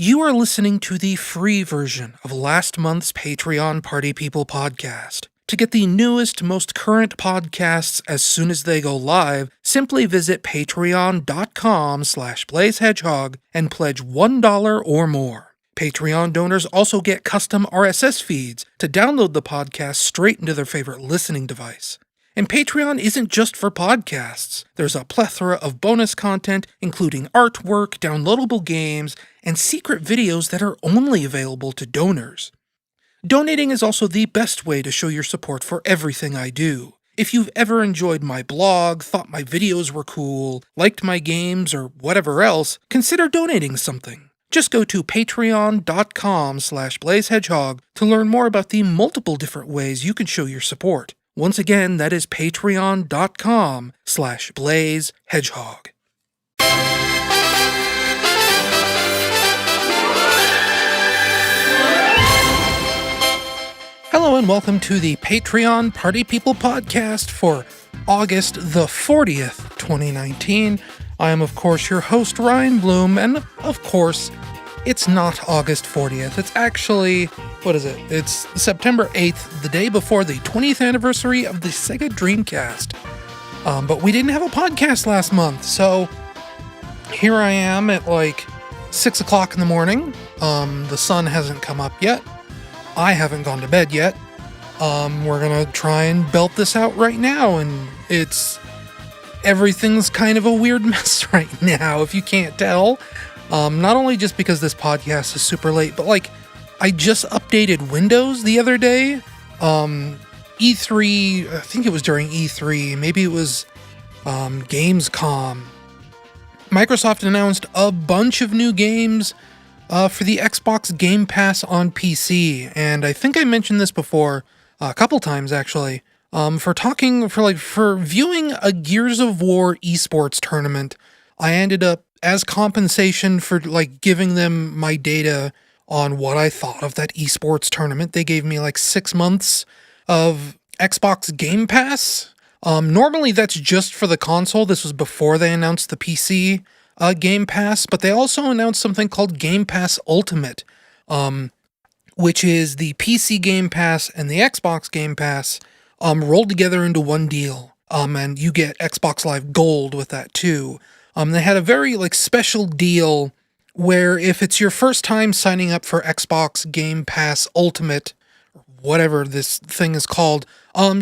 You are listening to the free version of last month's Patreon Party People podcast. To get the newest, most current podcasts as soon as they go live, simply visit patreon.com/blazehedgehog and pledge $1 or more. Patreon donors also get custom RSS feeds to download the podcast straight into their favorite listening device. And Patreon isn't just for podcasts. There's a plethora of bonus content, including artwork, downloadable games, and secret videos that are only available to donors. Donating is also the best way to show your support for everything I do. If you've ever enjoyed my blog, thought my videos were cool, liked my games, or whatever else, consider donating something. Just go to patreon.com/blazehedgehog to learn more about the multiple different ways you can show your support. Once again, that is patreon.com/blazehedgehog. Hello and welcome to the Patreon Party People podcast for August the 40th, 2019. I am, of course, your host, Ryan Bloom, and of course, it's not August 40th. It's actually, what is it? It's September 8th, the day before the 20th anniversary of the Sega Dreamcast. But we didn't have a podcast last month, so here I am at like 6 o'clock in the morning. The sun hasn't come up yet. I haven't gone to bed yet. We're gonna try and belt this out right now, and everything's kind of a weird mess right now, if you can't tell. Not only just because this podcast is super late, but I just updated Windows the other day. E3, I think it was during E3, maybe it was Gamescom. Microsoft announced a bunch of new games for the Xbox Game Pass on PC, and I think I mentioned this before a couple times actually. For viewing a Gears of War esports tournament, I ended up, as compensation for giving them my data on what I thought of that esports tournament, they gave me 6 months of Xbox Game Pass. Normally that's just for the console. This was before they announced the PC Game Pass, but they also announced something called Game Pass Ultimate, which is the PC Game Pass and the Xbox Game Pass rolled together into one deal. And you get Xbox Live Gold with that too. They had a very special deal where if it's your first time signing up for Xbox Game Pass Ultimate, whatever this thing is called,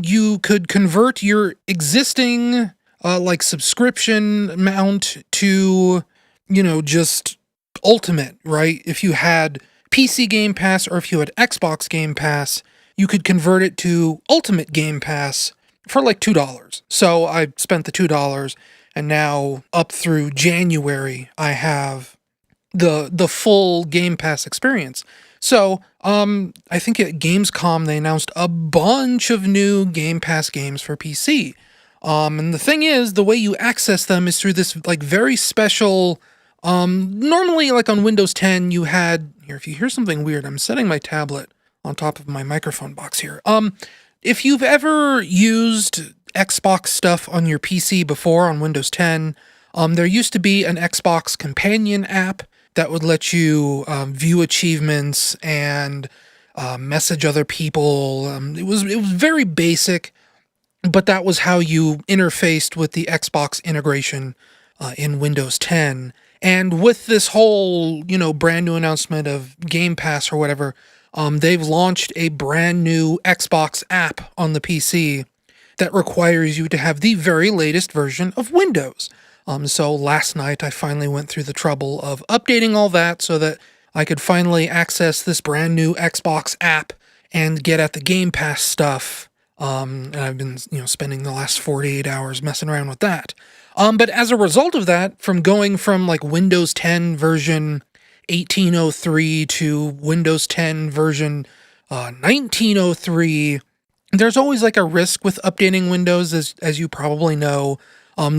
you could convert your existing subscription amount to, just Ultimate, right? If you had PC Game Pass or if you had Xbox Game Pass, you could convert it to Ultimate Game Pass for $2. So I spent the $2. And now, up through January, I have the full Game Pass experience. So, I think at Gamescom, they announced a bunch of new Game Pass games for PC. And the thing is, the way you access them is through this, very special, normally, on Windows 10, you had, here, if you hear something weird, I'm setting my tablet on top of my microphone box here. If you've ever used Xbox stuff on your PC before on Windows 10, there used to be an Xbox companion app that would let you view achievements and message other people. It was very basic, but that was how you interfaced with the Xbox integration in Windows 10. And with this whole, brand new announcement of Game Pass or whatever, they've launched a brand new Xbox app on the PC that requires you to have the very latest version of Windows. So last night I finally went through the trouble of updating all that so that I could finally access this brand new Xbox app and get at the Game Pass stuff. And I've been, spending the last 48 hours messing around with that. But as a result of that, from going from Windows 10 version 1803 to Windows 10 version 1903, there's always a risk with updating Windows, as you probably know.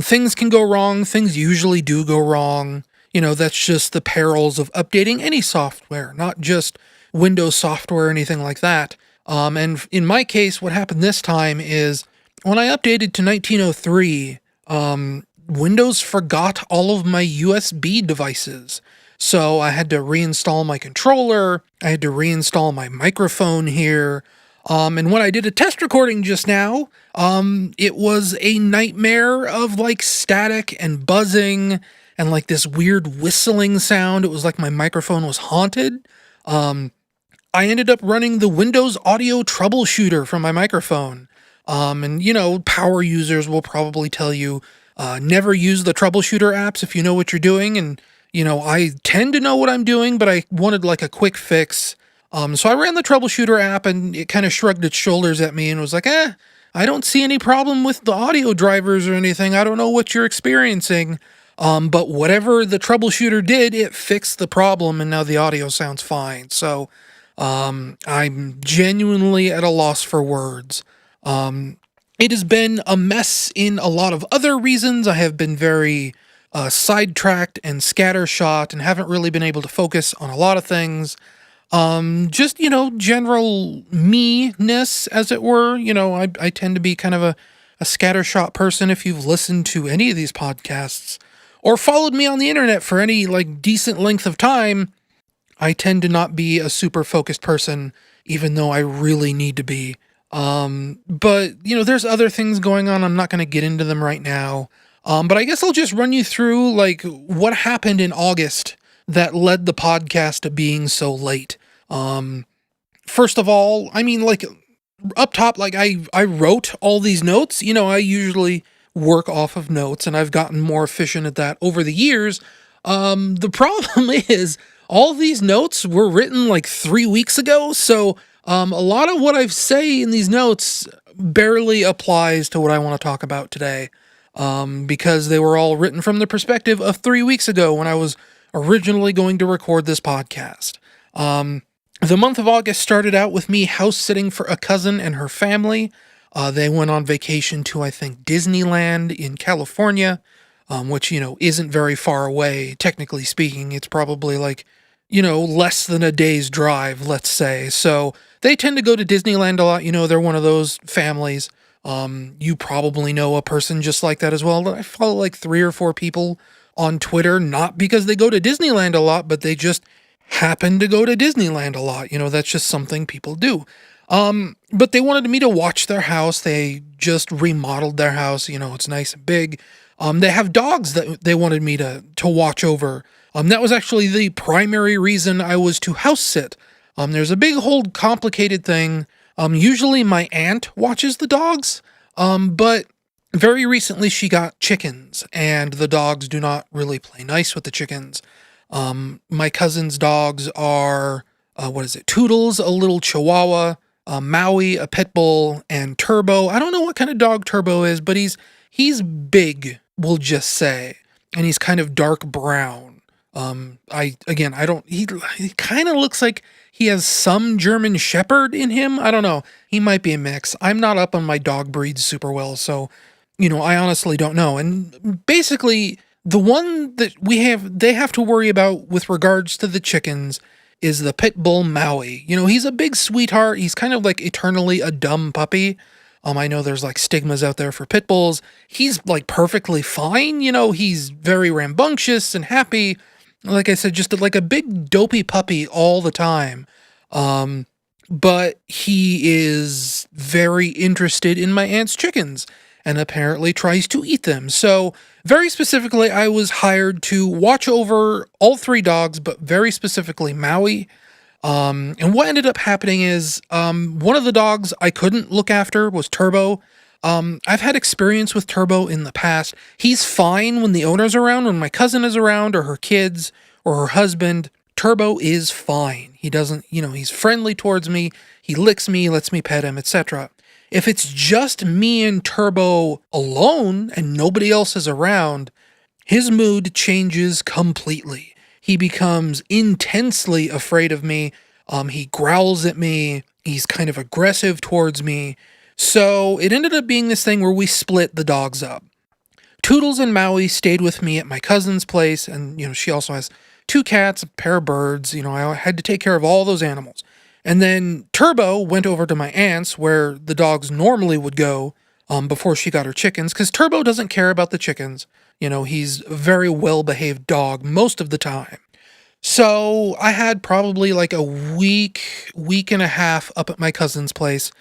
Things can go wrong. Things usually do go wrong. That's just the perils of updating any software, not just Windows software or anything like that. And in my case, what happened this time is when I updated to 1903, Windows forgot all of my USB devices. So I had to reinstall my controller. I had to reinstall my microphone here. And when I did a test recording just now, it was a nightmare of like static and buzzing and like this weird whistling sound. It was like my microphone was haunted. Um, I ended up running the Windows Audio Troubleshooter from my microphone. And power users will probably tell you, never use the troubleshooter apps if you know what you're doing. And, I tend to know what I'm doing, but I wanted like a quick fix. So I ran the troubleshooter app and it kind of shrugged its shoulders at me and was like, I don't see any problem with the audio drivers or anything. I don't know what you're experiencing. But whatever the troubleshooter did, it fixed the problem and now the audio sounds fine. So, I'm genuinely at a loss for words. It has been a mess in a lot of other reasons. I have been very sidetracked and scattershot and haven't really been able to focus on a lot of things. Just, general me-ness, as it were. I tend to be kind of a scattershot person. If you've listened to any of these podcasts or followed me on the internet for any like decent length of time, I tend to not be a super focused person, even though I really need to be. But there's other things going on. I'm not going to get into them right now. But I guess I'll just run you through like what happened in August that led the podcast to being so late. First of all, I mean, like up top, like I wrote all these notes. I usually work off of notes and I've gotten more efficient at that over the years. The problem is all these notes were written like 3 weeks ago. So, a lot of what I say in these notes barely applies to what I want to talk about today. Because they were all written from the perspective of 3 weeks ago when I was originally going to record this podcast. The month of August started out with me house sitting for a cousin and her family. They went on vacation to, I think, Disneyland in California, which, isn't very far away, technically speaking. It's probably like, less than a day's drive, let's say. So they tend to go to Disneyland a lot. They're one of those families. You probably know a person just like that as well. I follow like 3 or 4 people on Twitter, not because they go to Disneyland a lot, but they just happen to go to Disneyland a lot. That's just something people do. But they wanted me to watch their house. They just remodeled their house. It's nice and big. They have dogs that they wanted me to watch over. That was actually the primary reason I was to house sit. There's a big whole complicated thing. Usually my aunt watches the dogs, but very recently she got chickens and the dogs do not really play nice with the chickens. My cousin's dogs are, Toodles, a little Chihuahua, Maui, a pit bull, and Turbo. I don't know what kind of dog Turbo is, but he's big, we'll just say, and he's kind of dark brown. He kind of looks like he has some German Shepherd in him. I don't know. He might be a mix. I'm not up on my dog breeds super well, so, I honestly don't know. And basically, the one that they have to worry about with regards to the chickens is the pit bull Maui. He's a big sweetheart. He's kind of like eternally a dumb puppy. I know there's like stigmas out there for pit bulls. He's like perfectly fine. He's very rambunctious and happy. Like I said, just like a big dopey puppy all the time. But he is very interested in my aunt's chickens and apparently tries to eat them. So very specifically, I was hired to watch over all 3 dogs, but very specifically Maui. And what ended up happening is, one of the dogs I couldn't look after was Turbo. I've had experience with Turbo in the past. He's fine when the owner's around, when my cousin is around, or her kids, or her husband. Turbo is fine. He doesn't, he's friendly towards me. He licks me, lets me pet him, etc. If it's just me and Turbo alone and nobody else is around, his mood changes completely. He becomes intensely afraid of me. He growls at me. He's kind of aggressive towards me. So it ended up being this thing where we split the dogs up. Toodles and Maui stayed with me at my cousin's place, and, she also has 2 cats, a pair of birds. I had to take care of all those animals. And then Turbo went over to my aunt's, where the dogs normally would go before she got her chickens, because Turbo doesn't care about the chickens. He's a very well-behaved dog most of the time. So I had probably like a week and a half up at my cousin's place,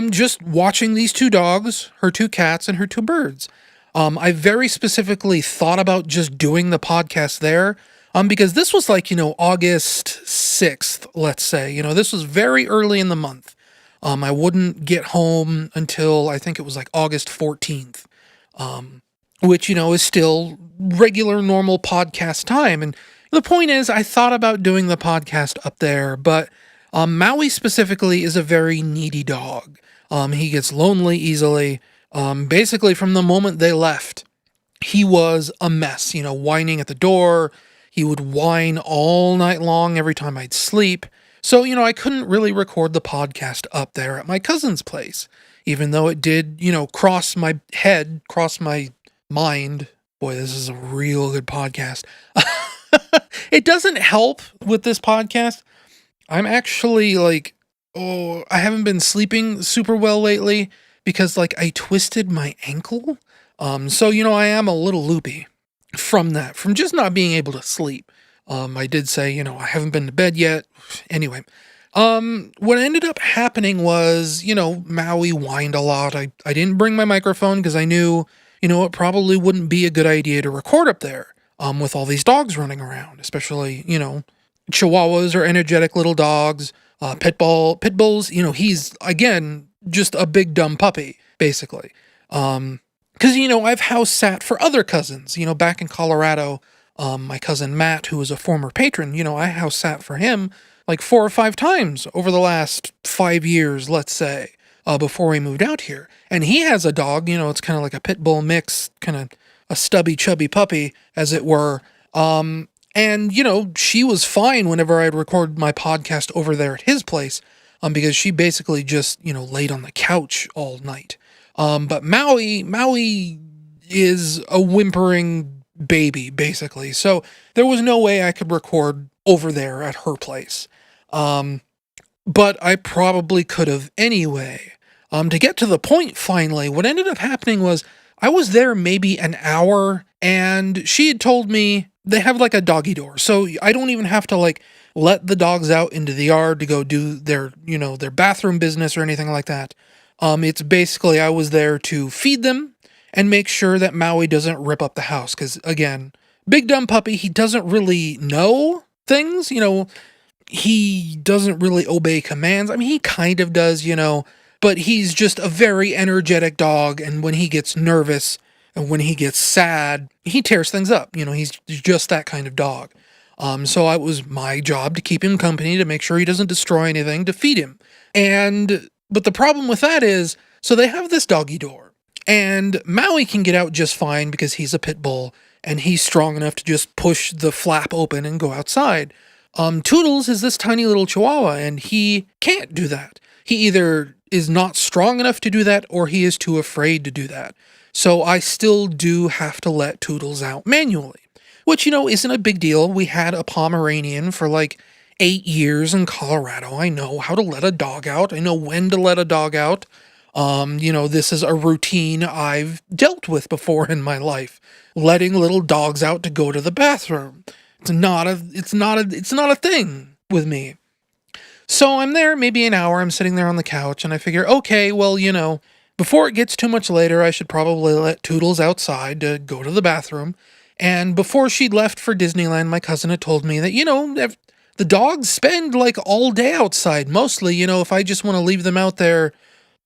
just watching these two dogs, her two cats, and her two birds. I very specifically thought about just doing the podcast there, because this was like, August 6th, let's say. This was very early in the month. I wouldn't get home until I think it was like August 14th, um, which, is still regular, normal podcast time. And the point is, I thought about doing the podcast up there, but Maui specifically is a very needy dog. He gets lonely easily. Basically, from the moment they left, he was a mess, whining at the door. He would whine all night long every time I'd sleep. So, I couldn't really record the podcast up there at my cousin's place, even though it did, cross my head, cross my mind. Boy, this is a real good podcast. It doesn't help with this podcast. I'm actually like, I haven't been sleeping super well lately because like I twisted my ankle. So I am a little loopy from that, from just not being able to sleep. I did say, I haven't been to bed yet. Anyway, what ended up happening was, Maui whined a lot. I didn't bring my microphone because I knew, it probably wouldn't be a good idea to record up there, with all these dogs running around, especially, Chihuahuas are energetic little dogs. Pit bulls, he's again just a big dumb puppy, basically. Because I've house sat for other cousins. Back in Colorado, my cousin Matt, who was a former patron, I house sat for him like 4 or 5 times over the last 5 years, let's say, before we moved out here. And he has a dog. It's kind of like a pit bull mix, kind of a stubby, chubby puppy, as it were. And, she was fine whenever I'd record my podcast over there at his place, because she basically just, laid on the couch all night. But Maui is a whimpering baby, basically. So there was no way I could record over there at her place. But I probably could have anyway. To get to the point, finally, what ended up happening was I was there maybe an hour, and she had told me they have like a doggy door. So I don't even have to like let the dogs out into the yard to go do their, their bathroom business or anything like that. It's basically I was there to feed them and make sure that Maui doesn't rip up the house. Because again, big dumb puppy, he doesn't really know things, he doesn't really obey commands. I mean, he kind of does, but he's just a very energetic dog. And when he gets nervous and when he gets sad, he tears things up. He's just that kind of dog. So it was my job to keep him company, to make sure he doesn't destroy anything, to feed him. But the problem with that is, so they have this doggy door, and Maui can get out just fine because he's a pit bull, and he's strong enough to just push the flap open and go outside. Toodles is this tiny little chihuahua, and he can't do that. He either is not strong enough to do that, or he is too afraid to do that. So I still do have to let Toodles out manually, which, isn't a big deal. We had a Pomeranian for like 8 years in Colorado. I know how to let a dog out. I know when to let a dog out. This is a routine I've dealt with before in my life, letting little dogs out to go to the bathroom. It's not a thing with me. So I'm there maybe an hour. I'm sitting there on the couch and I figure, okay, well, before it gets too much later, I should probably let Toodles outside to go to the bathroom. And before she'd left for Disneyland, my cousin had told me that, the dogs spend like all day outside. Mostly, if I just want to leave them out there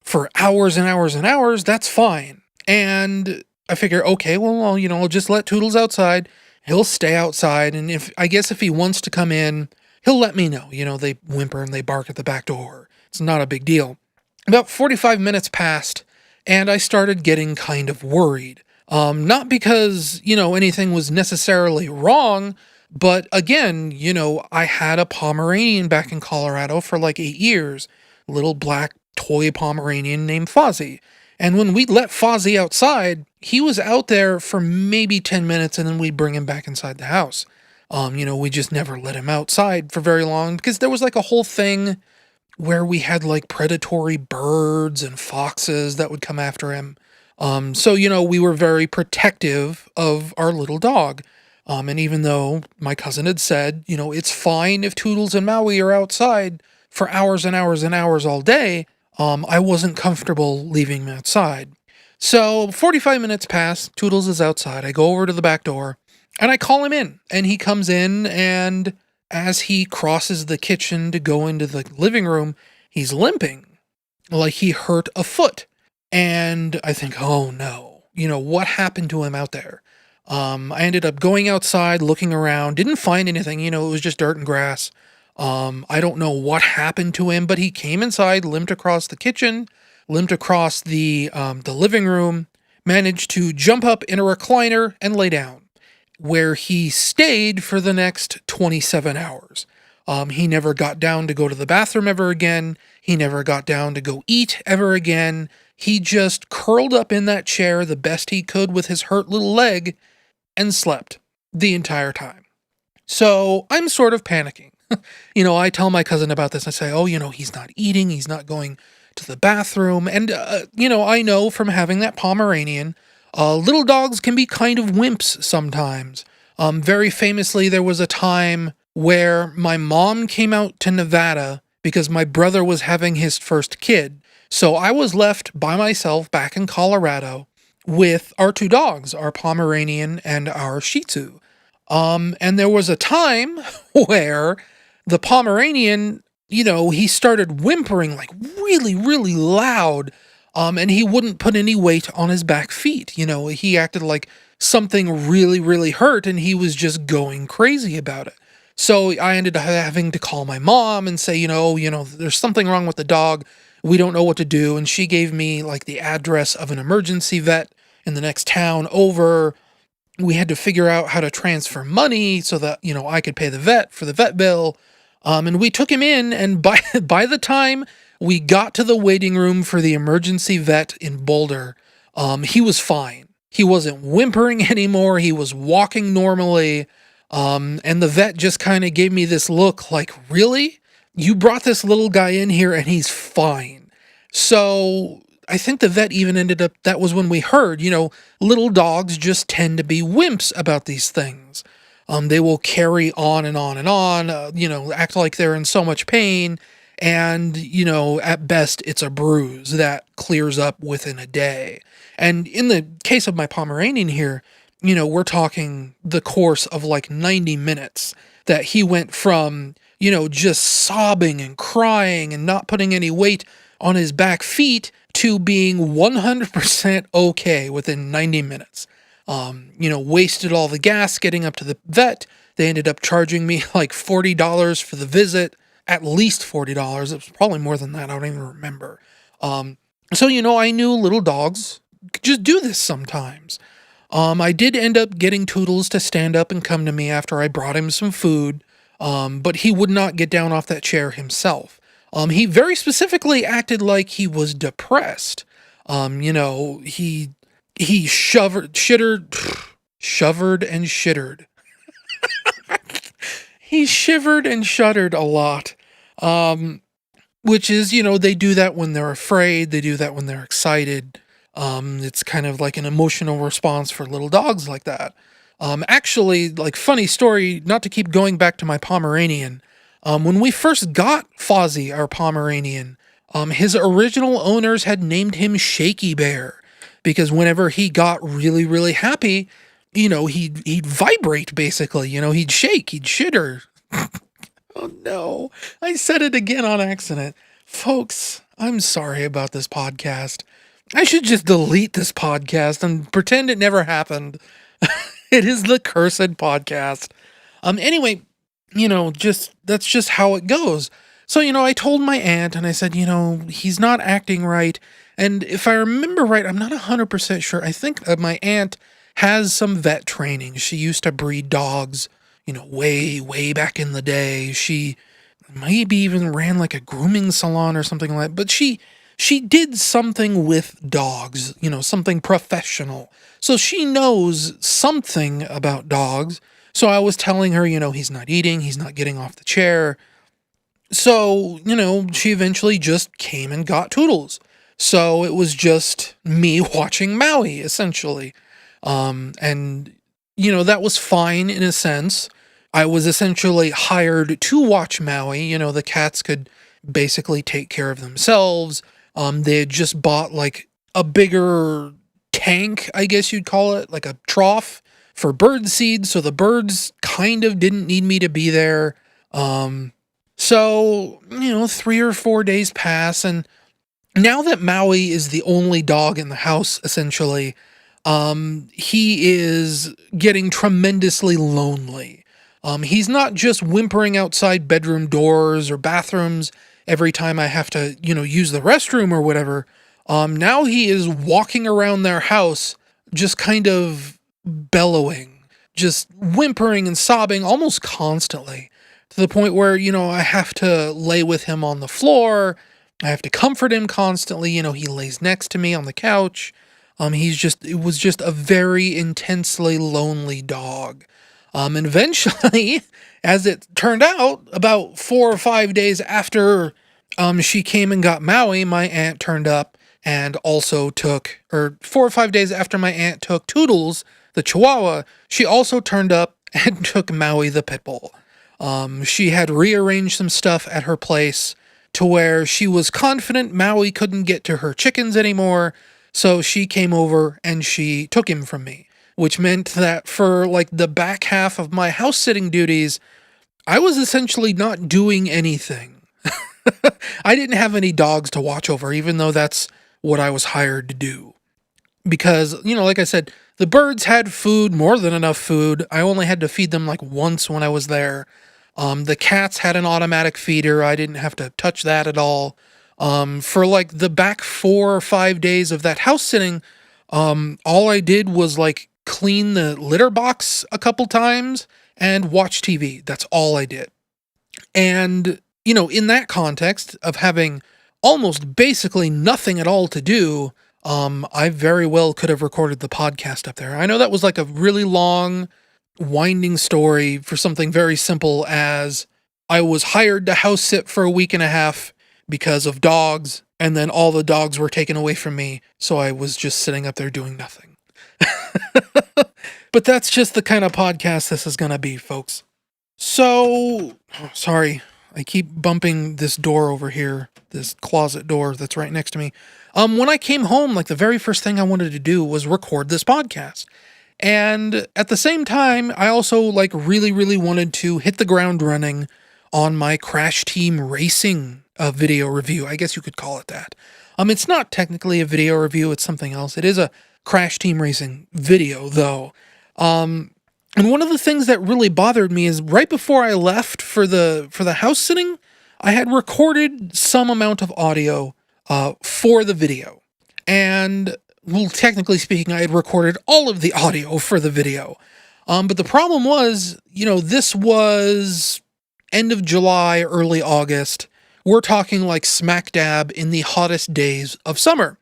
for hours and hours and hours, that's fine. And I figure, okay, well, I'll just let Toodles outside. He'll stay outside. And if he wants to come in, he'll let me know. They whimper and they bark at the back door. It's not a big deal. About 45 minutes passed, and I started getting kind of worried. Not because, anything was necessarily wrong, but again, I had a Pomeranian back in Colorado for like 8 years, little black toy Pomeranian named Fozzie. And when we let Fozzie outside, he was out there for maybe 10 minutes and then we'd bring him back inside the house. We just never let him outside for very long because there was like a whole thing where we had like predatory birds and foxes that would come after him. So we were very protective of our little dog. And even though my cousin had said, it's fine if Toodles and Maui are outside for hours and hours and hours all day, I wasn't comfortable leaving him outside. So 45 minutes pass, Toodles is outside. I go over to the back door and I call him in, and he comes in, and as he crosses the kitchen to go into the living room, he's limping like he hurt a foot. And I think, oh no, what happened to him out there? I ended up going outside, looking around, didn't find anything, it was just dirt and grass. I don't know what happened to him, but he came inside, limped across the kitchen, limped across the living room, managed to jump up in a recliner and lay down, where he stayed for the next 27 hours. He never got down to go to the bathroom ever again. He never got down to go eat ever again. He just curled up in that chair the best he could with his hurt little leg and slept the entire time. So I'm sort of panicking. I tell my cousin about this. I say, oh, he's not eating. He's not going to the bathroom. And, I know from having that Pomeranian, little dogs can be kind of wimps sometimes. Very famously, there was a time where my mom came out to Nevada because my brother was having his first kid. So I was left by myself back in Colorado with our two dogs, our Pomeranian and our Shih Tzu. And there was a time where the Pomeranian, he started whimpering like really, really loud. And he wouldn't put any weight on his back feet. He acted like something really, really hurt, and he was just going crazy about it. So I ended up having to call my mom and say, there's something wrong with the dog. We don't know what to do. And she gave me like the address of an emergency vet in the next town over. We had to figure out how to transfer money so that, I could pay the vet for the vet bill. And we took him in, and by the time we got to the waiting room for the emergency vet in Boulder, he was fine. He wasn't whimpering anymore. He was walking normally. And the vet just kind of gave me this look like, really? You brought this little guy in here and he's fine. So I think the vet even ended up, that was when we heard, little dogs just tend to be wimps about these things. They will carry on and on and on, act like they're in so much pain. And, at best, it's a bruise that clears up within a day. And in the case of my Pomeranian here, we're talking the course of like 90 minutes that he went from, just sobbing and crying and not putting any weight on his back feet to being 100% okay within 90 minutes. Wasted all the gas getting up to the vet. They ended up charging me like $40 for the visit, at least $40. It was probably more than that. I don't even remember. So, I knew little dogs just do this sometimes. I did end up getting Toodles to stand up and come to me after I brought him some food, but he would not get down off that chair himself. He very specifically acted like he was depressed. He shivered and shittered. He shivered and shuddered a lot. Which is, they do that when they're afraid. They do that when they're excited. It's kind of like an emotional response for little dogs like that. Actually, like funny story, not to keep going back to my Pomeranian. When we first got Fozzie, our Pomeranian, his original owners had named him Shaky Bear because whenever he got really, really happy, he'd vibrate basically, he'd shake, he'd shitter. Oh no, I said it again on accident. Folks, I'm sorry about this podcast. I should just delete this podcast and pretend it never happened. It is the cursed podcast. Anyway, that's just how it goes. So, I told my aunt and I said, he's not acting right. And if I remember right, I'm not 100% sure. I think my aunt has some vet training. She used to breed dogs, way, way back in the day. She maybe even ran like a grooming salon or something like that. But she did something with dogs, something professional. So she knows something about dogs. So I was telling her, he's not eating, he's not getting off the chair. So, she eventually just came and got Toodles. So it was just me watching Maui, essentially. And that was fine in a sense. I was essentially hired to watch Maui. The cats could basically take care of themselves. They had just bought like a bigger tank, I guess you'd call it, like a trough for bird seed. So the birds kind of didn't need me to be there. So, 3 or 4 days pass, and now that Maui is the only dog in the house, essentially, he is getting tremendously lonely. He's not just whimpering outside bedroom doors or bathrooms every time I have to, use the restroom or whatever. Now he is walking around their house, just kind of bellowing, just whimpering and sobbing almost constantly, to the point where, I have to lay with him on the floor. I have to comfort him constantly. He lays next to me on the couch. It was just a very intensely lonely dog. And eventually, as it turned out, about 4 or 5 days after she came and got Maui, my aunt turned up and also took, or 4 or 5 days after my aunt took Toodles, the Chihuahua, she also turned up and took Maui, the pit bull. She had rearranged some stuff at her place to where she was confident Maui couldn't get to her chickens anymore, so she came over and she took him from me, which meant that for like the back half of my house sitting duties, I was essentially not doing anything. I didn't have any dogs to watch over, even though that's what I was hired to do. Because, like I said, the birds had food, more than enough food. I only had to feed them like once when I was there. The cats had an automatic feeder. I didn't have to touch that at all. For like the back 4 or 5 days of that house sitting, all I did was like clean the litter box a couple times and watch TV. That's all I did. And, in that context of having almost basically nothing at all to do, I very well could have recorded the podcast up there. I know that was like a really long, winding story for something very simple as I was hired to house sit for a week and a half because of dogs, and then all the dogs were taken away from me, so I was just sitting up there doing nothing. But that's just the kind of podcast this is gonna be, folks. So, sorry, I keep bumping this door over here, this closet door that's right next to me. When I came home, like the very first thing I wanted to do was record this podcast. And at the same time, I also like really, really wanted to hit the ground running on my Crash Team Racing video review. I guess you could call it that. It's not technically a video review. It's something else. It is a Crash Team Racing video though. And one of the things that really bothered me is right before I left for the house sitting, I had recorded some amount of audio for the video. And, well, technically speaking, I had recorded all of the audio for the video. But the problem was, this was end of July, early August. We're talking like smack dab in the hottest days of summer.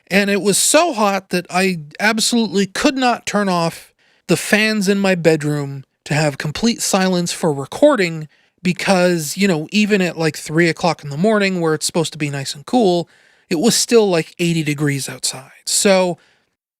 And it was so hot that I absolutely could not turn off the fans in my bedroom to have complete silence for recording because, even at like 3 o'clock in the morning where it's supposed to be nice and cool, it was still like 80 degrees outside. So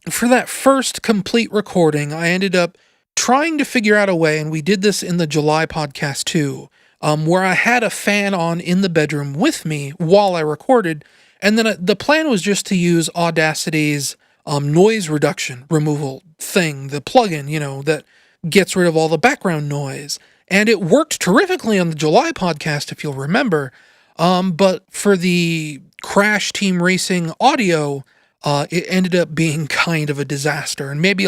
for that first complete recording, I ended up trying to figure out a way, and we did this in the July podcast too, where I had a fan on in the bedroom with me while I recorded, and then the plan was just to use Audacity's noise reduction removal thing, the plugin, that gets rid of all the background noise. And it worked terrifically on the July podcast, if you'll remember. But for the Crash Team Racing audio, it ended up being kind of a disaster. And maybe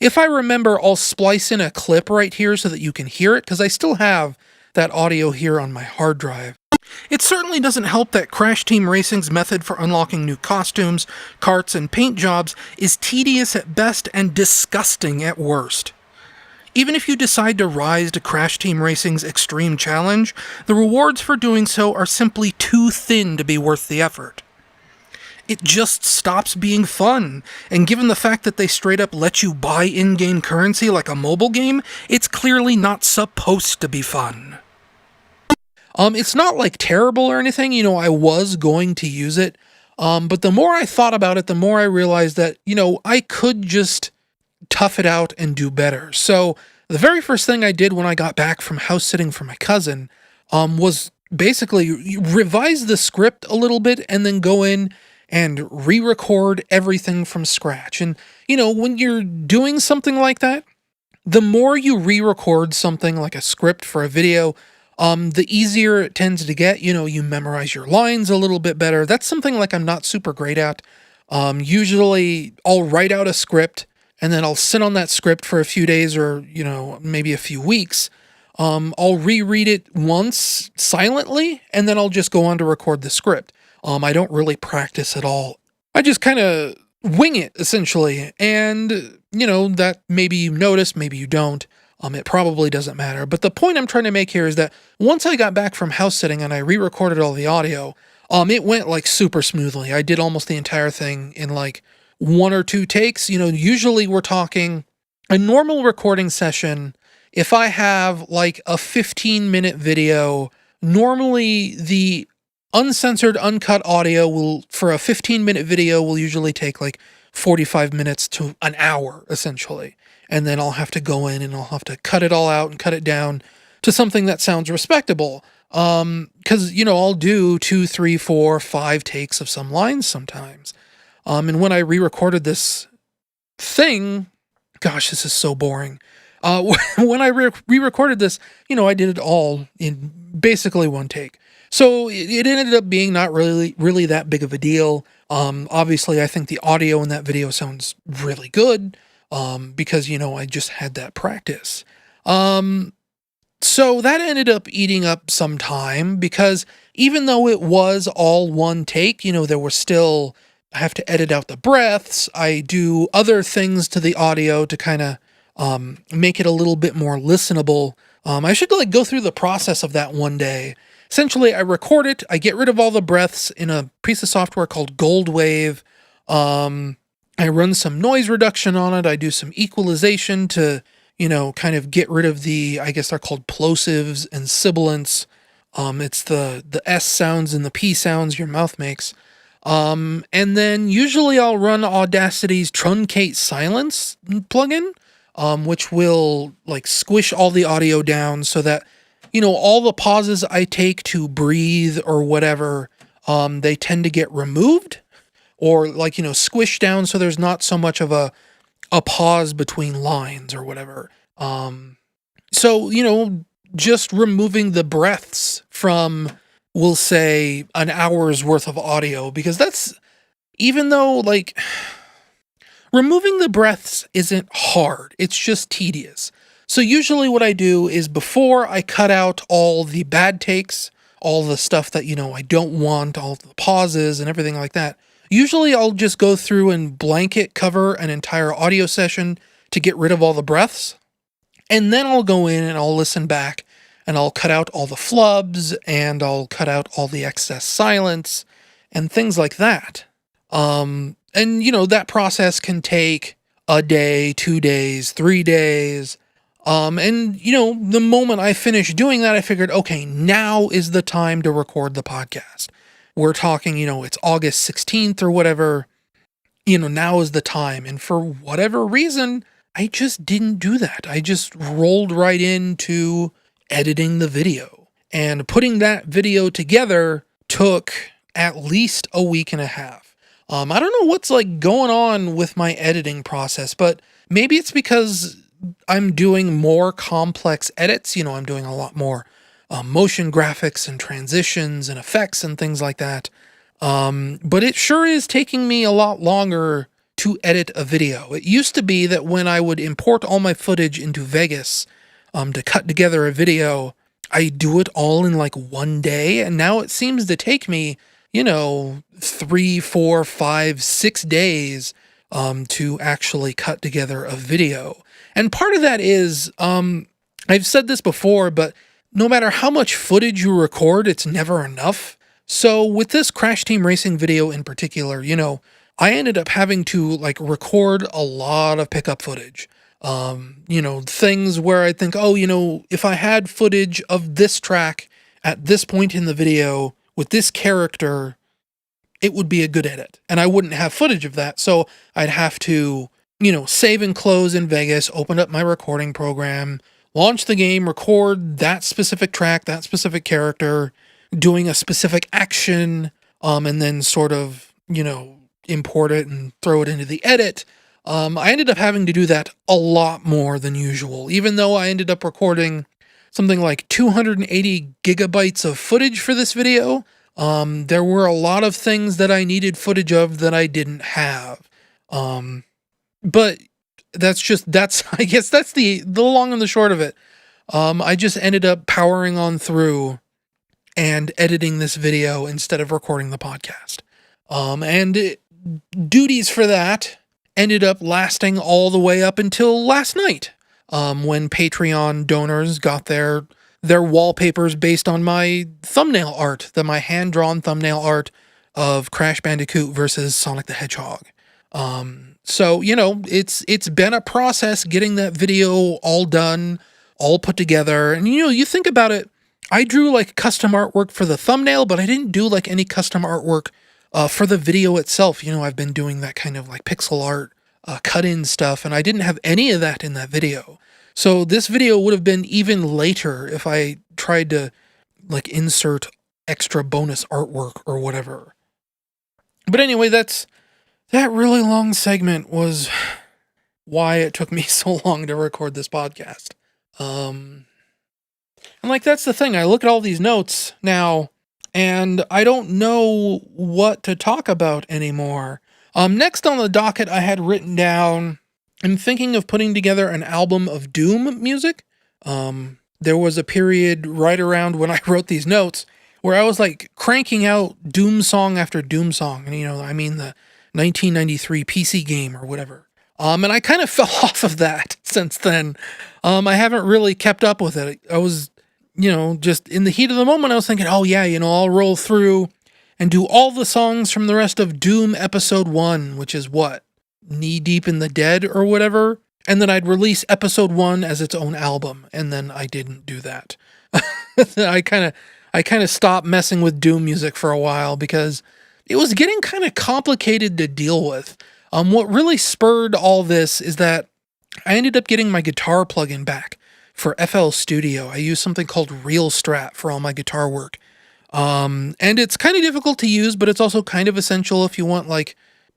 if I remember, I'll splice in a clip right here so that you can hear it, because I still have that audio here on my hard drive. It certainly doesn't help that Crash Team Racing's method for unlocking new costumes, carts, and paint jobs is tedious at best and disgusting at worst. Even if you decide to rise to Crash Team Racing's extreme challenge, the rewards for doing so are simply too thin to be worth the effort. It just stops being fun, and given the fact that they straight up let you buy in-game currency like a mobile game, it's clearly not supposed to be fun. It's not like terrible or anything, I was going to use it, but the more I thought about it, the more I realized that, I could just tough it out and do better. So the very first thing I did when I got back from house sitting for my cousin was basically revise the script a little bit and then go in and re-record everything from scratch. And, when you're doing something like that, the more you re-record something like a script for a video, the easier it tends to get. You memorize your lines a little bit better. That's something like I'm not super great at. Usually I'll write out a script and then I'll sit on that script for a few days or, maybe a few weeks. I'll reread it once silently and then I'll just go on to record the script. I don't really practice at all. I just kind of wing it essentially. And, that maybe you notice, maybe you don't. It probably doesn't matter. But the point I'm trying to make here is that once I got back from house sitting and I re-recorded all the audio, it went like super smoothly. I did almost the entire thing in like 1 or 2 takes. Usually we're talking a normal recording session. If I have like a 15-minute video, normally the uncensored, uncut audio for a 15-minute video will usually take like 45 minutes to an hour, essentially. And then I'll have to go in and I'll have to cut it all out and cut it down to something that sounds respectable. Because, I'll do 2, 3, 4, 5 takes of some lines sometimes. And when I re-recorded this thing, gosh, this is so boring. When I re-recorded this, I did it all in basically 1 take. So it ended up being not really that big of a deal. Obviously, I think the audio in that video sounds really good because, I just had that practice. So that ended up eating up some time because even though it was all 1 take, there were still, I have to edit out the breaths. I do other things to the audio to kind of make it a little bit more listenable. I should go through the process of that one day. Essentially, I record it, I get rid of all the breaths in a piece of software called Goldwave. I run some noise reduction on it. I do some equalization to, kind of get rid of I guess they're called plosives and sibilants. It's the S sounds and the P sounds your mouth makes. And then usually I'll run Audacity's truncate silence plugin, which will squish all the audio down so that, all the pauses I take to breathe or whatever, they tend to get removed or squished down so there's not so much of a pause between lines or whatever. So, just removing the breaths from, we'll say, an hour's worth of audio, because that's, even though removing the breaths isn't hard, it's just tedious. So usually what I do is before I cut out all the bad takes, all the stuff that, I don't want, all the pauses and everything like that, usually I'll just go through and blanket cover an entire audio session to get rid of all the breaths. And then I'll go in and I'll listen back and I'll cut out all the flubs and I'll cut out all the excess silence and things like that. And, that process can take a day, 2 days, 3 days. And, the moment I finished doing that, I figured, okay, now is the time to record the podcast. We're talking, it's August 16th or whatever, now is the time. And for whatever reason, I just didn't do that. I just rolled right into editing the video. And putting that video together took at least a week and a half. I don't know what's going on with my editing process, but maybe it's because I'm doing more complex edits. I'm doing a lot more motion graphics and transitions and effects and things like that. But it sure is taking me a lot longer to edit a video. It used to be that when I would import all my footage into Vegas to cut together a video, I do it all in 1 day. And now it seems to take me, 3, 4, 5, 6 days to actually cut together a video. And part of that is, I've said this before, but no matter how much footage you record, it's never enough. So with this Crash Team Racing video in particular, I ended up having to record a lot of pickup footage. Things where I think, if I had footage of this track at this point in the video with this character, it would be a good edit. And I wouldn't have footage of that. So I'd have to, save and close in Vegas, open up my recording program, launch the game, record that specific track, that specific character, doing a specific action, and then sort of, import it and throw it into the edit. I ended up having to do that a lot more than usual, even though I ended up recording something like 280 gigabytes of footage for this video. There were a lot of things that I needed footage of that I didn't have. But I guess that's the long and the short of it. I just ended up powering on through and editing this video instead of recording the podcast. Duties for that ended up lasting all the way up until last night, when Patreon donors got their wallpapers based on my thumbnail art, my hand-drawn thumbnail art of Crash Bandicoot versus Sonic the Hedgehog. So, it's been a process getting that video all done, all put together. And, you think about it, I drew like custom artwork for the thumbnail, but I didn't do like any custom artwork for the video itself. I've been doing that kind of like pixel art, cut-in stuff, and I didn't have any of that in that video. So this video would have been even later if I tried to like insert extra bonus artwork or whatever. But anyway, that really long segment was why it took me so long to record this podcast. And like, that's the thing. I look at all these notes now, and I don't know what to talk about anymore. Next on the docket, I had written down, I'm thinking of putting together an album of Doom music. There was a period right around when I wrote these notes where I was like cranking out Doom song after Doom song. And, the 1993 PC game or whatever. And I kind of fell off of that since then. I haven't really kept up with it. I was, just in the heat of the moment, I was thinking, oh yeah, I'll roll through and do all the songs from the rest of Doom Episode 1, which is what? Knee Deep in the Dead or whatever. And then I'd release Episode 1 as its own album. And then I didn't do that. I kind of stopped messing with Doom music for a while because it was getting kind of complicated to deal with. What really spurred all this is that I ended up getting my guitar plugin back for FL Studio. I use something called Real Strat for all my guitar work. And it's kind of difficult to use, but it's also kind of essential if you want like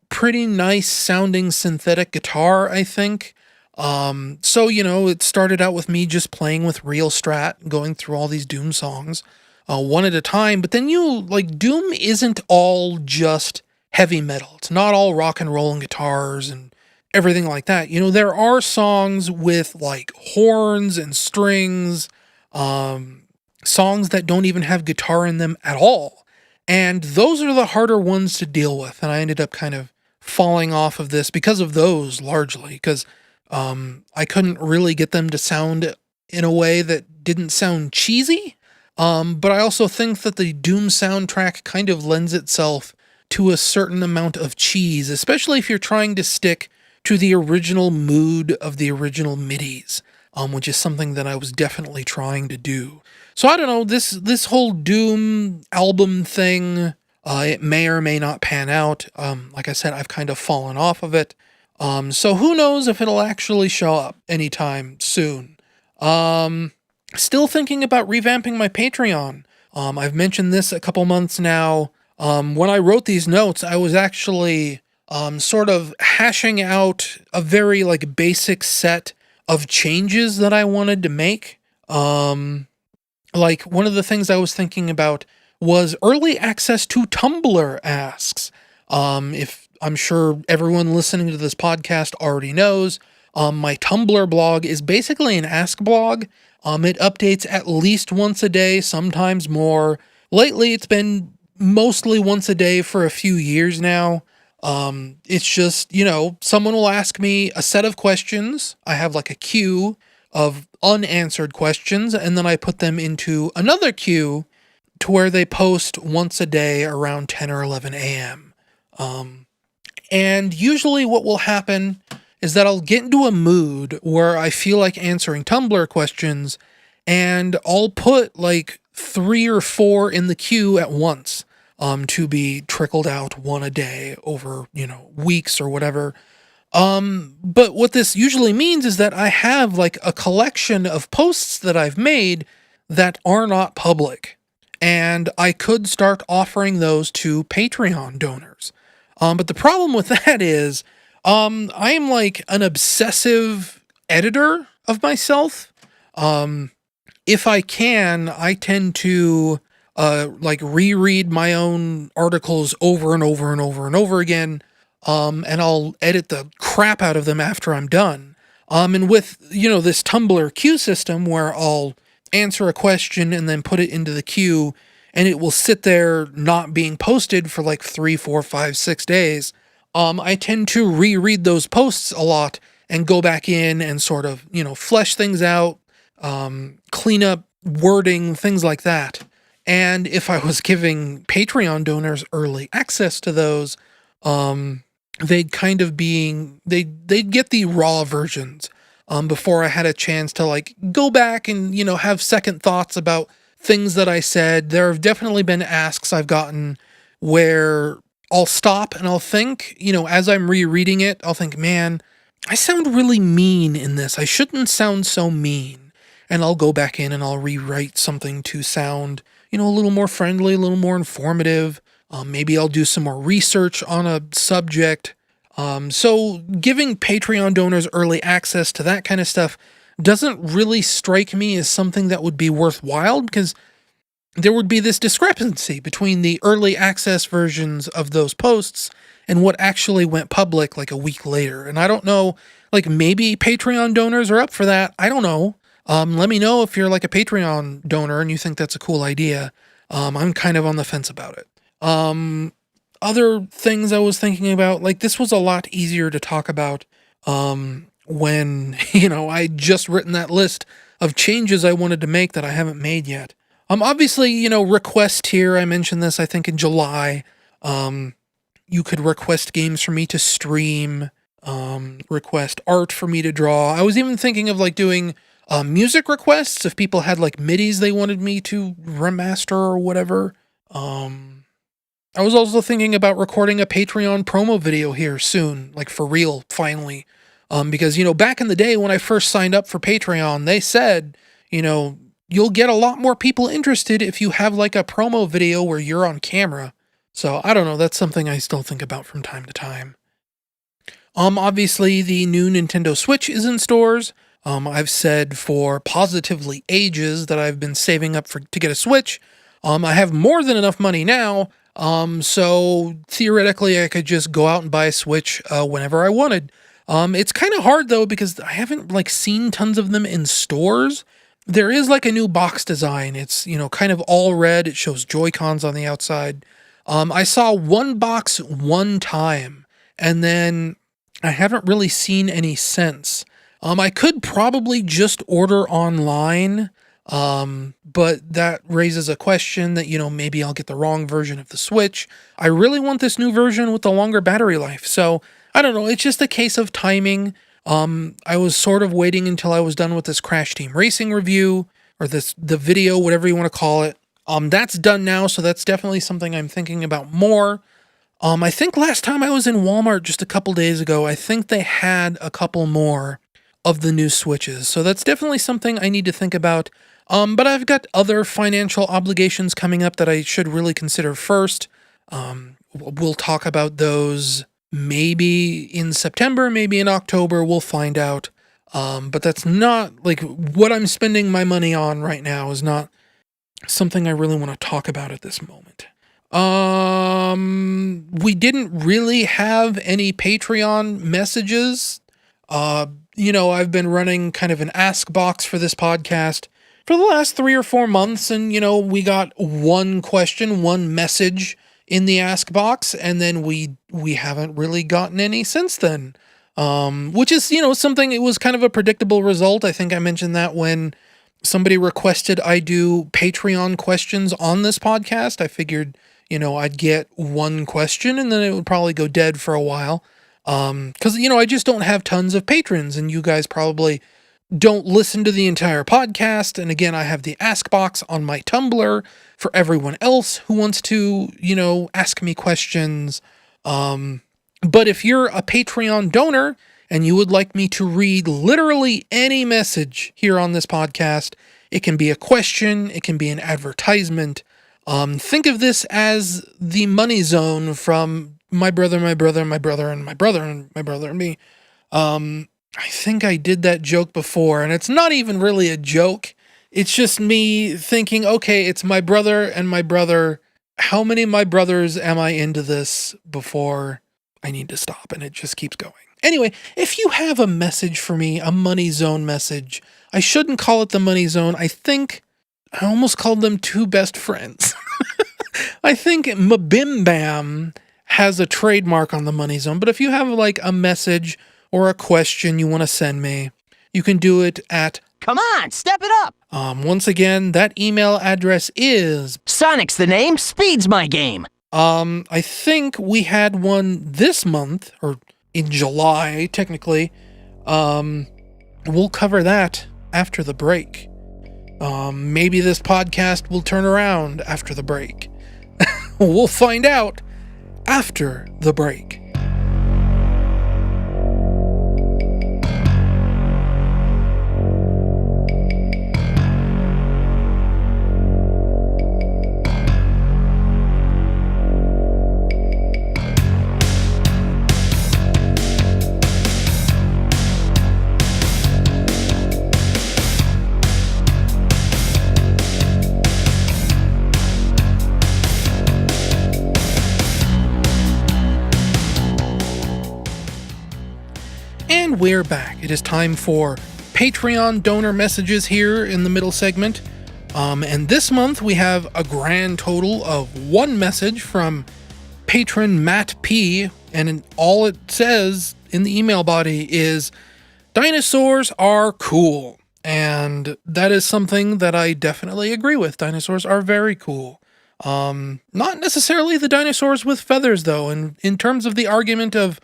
pretty nice sounding synthetic guitar, I think. So, it started out with me just playing with Real Strat, going through all these Doom songs, one at a time. But then Doom isn't all just heavy metal. It's not all rock and roll and guitars and everything like that. There are songs with like horns and strings, songs that don't even have guitar in them at all. And those are the harder ones to deal with. And I ended up kind of falling off of this because of those largely, because I couldn't really get them to sound in a way that didn't sound cheesy. But I also think that the Doom soundtrack kind of lends itself to a certain amount of cheese, especially if you're trying to stick to the original mood of the original MIDIs, which is something that I was definitely trying to do. So I don't know, this whole Doom album thing, it may or may not pan out. Like I said, I've kind of fallen off of it. So who knows if it'll actually show up anytime soon. Still thinking about revamping my Patreon. I've mentioned this a couple months now. When I wrote these notes, I was actually sort of hashing out a very like basic set of changes that I wanted to make. Like one of the things I was thinking about was early access to Tumblr asks. If I'm sure everyone listening to this podcast already knows, my Tumblr blog is basically an ask blog. It updates at least once a day, sometimes more. Lately, it's been mostly once a day for a few years now. It's just, someone will ask me a set of questions. I have like a queue of unanswered questions, and then I put them into another queue to where they post once a day around 10 or 11 a.m. And usually what will happen is that I'll get into a mood where I feel like answering Tumblr questions, and I'll put like 3 or 4 in the queue at once, to be trickled out one a day over, weeks or whatever. But what this usually means is that I have like a collection of posts that I've made that are not public. And I could start offering those to Patreon donors. But the problem with that is, I am like an obsessive editor of myself. Um, if I can, I tend to like reread my own articles over and over and over and over again. And I'll edit the crap out of them after I'm done. And with, this Tumblr queue system where I'll answer a question and then put it into the queue and it will sit there not being posted for like 3, 4, 5, 6 days. I tend to reread those posts a lot and go back in and sort of, flesh things out, clean up wording, things like that. And if I was giving Patreon donors early access to those, they'd kind of they'd get the raw versions before I had a chance to like go back and, have second thoughts about things that I said. There have definitely been asks I've gotten where I'll stop and I'll think, as I'm rereading it, I'll think, man, I sound really mean in this. I shouldn't sound so mean. And I'll go back in and I'll rewrite something to sound, a little more friendly, a little more informative. Maybe I'll do some more research on a subject. So giving Patreon donors early access to that kind of stuff doesn't really strike me as something that would be worthwhile, because there would be this discrepancy between the early access versions of those posts and what actually went public like a week later. And I don't know, like maybe Patreon donors are up for that. I don't know. Let me know if you're like a Patreon donor and you think that's a cool idea. I'm kind of on the fence about it. Other things I was thinking about, like this was a lot easier to talk about when, I'd just written that list of changes I wanted to make that I haven't made yet. Obviously, request here, I mentioned this, I think in July. You could request games for me to stream, request art for me to draw. I was even thinking of like doing music requests if people had like MIDIs they wanted me to remaster or whatever. I was also thinking about recording a Patreon promo video here soon, like for real, finally. Because, back in the day when I first signed up for Patreon, they said, you'll get a lot more people interested if you have like a promo video where you're on camera. So I don't know, that's something I still think about from time to time. Obviously the new Nintendo Switch is in stores. I've said for positively ages that I've been saving up to get a Switch. I have more than enough money now. So theoretically I could just go out and buy a Switch, whenever I wanted. It's kind of hard though, because I haven't like seen tons of them in stores. There is like a new box design. It's, kind of all red. It shows Joy-Cons on the outside. I saw one box one time and then I haven't really seen any since. I could probably just order online. But that raises a question that, maybe I'll get the wrong version of the Switch. I really want this new version with the longer battery life. So I don't know. It's just a case of timing. I was sort of waiting until I was done with this Crash Team Racing review, or the video, whatever you want to call it. That's done now. So that's definitely something I'm thinking about more. I think last time I was in Walmart just a couple days ago, I think they had a couple more of the new Switches. So that's definitely something I need to think about. But I've got other financial obligations coming up that I should really consider first. We'll talk about those maybe in September, maybe in October. We'll find out. But that's not like what I'm spending my money on right now is not something I really want to talk about at this moment. We didn't really have any Patreon messages. I've been running kind of an ask box for this podcast for the last 3 or 4 months. And, we got one question, one message in the ask box. And then we haven't really gotten any since then. Which is, something, it was kind of a predictable result. I think I mentioned that when somebody requested I do Patreon questions on this podcast. I figured, I'd get one question and then it would probably go dead for a while. Cause I just don't have tons of patrons, and you guys probably don't listen to the entire podcast. And again, I have the ask box on my Tumblr for everyone else who wants to, ask me questions. But if you're a Patreon donor and you would like me to read literally any message here on this podcast, it can be a question, it can be an advertisement. Think of this as the money zone from my brother, my brother, my brother, and my brother, and my brother, and me. I think I did that joke before, and it's not even really a joke. It's just me thinking, okay, it's my brother and my brother. How many of my brothers am I into this before I need to stop? And it just keeps going. Anyway, if you have a message for me, a money zone message, I shouldn't call it the money zone. I think I almost called them two best friends. I think Mabim Bam has a trademark on the money zone, but if you have like a message or a question you want to send me, you can do it at... Come on, step it up! Once again, that email address is... Sonic's the name, Speed's my game. I think we had one this month, or in July, technically. We'll cover that after the break. Maybe this podcast will turn around after the break. We'll find out after the break. And we're back. It is time for Patreon donor messages here in the middle segment. And this month we have a grand total of one message from patron Matt P. And all it says in the email body is, dinosaurs are cool. And that is something that I definitely agree with. Dinosaurs are very cool. Not necessarily the dinosaurs with feathers, though. And in terms of the argument of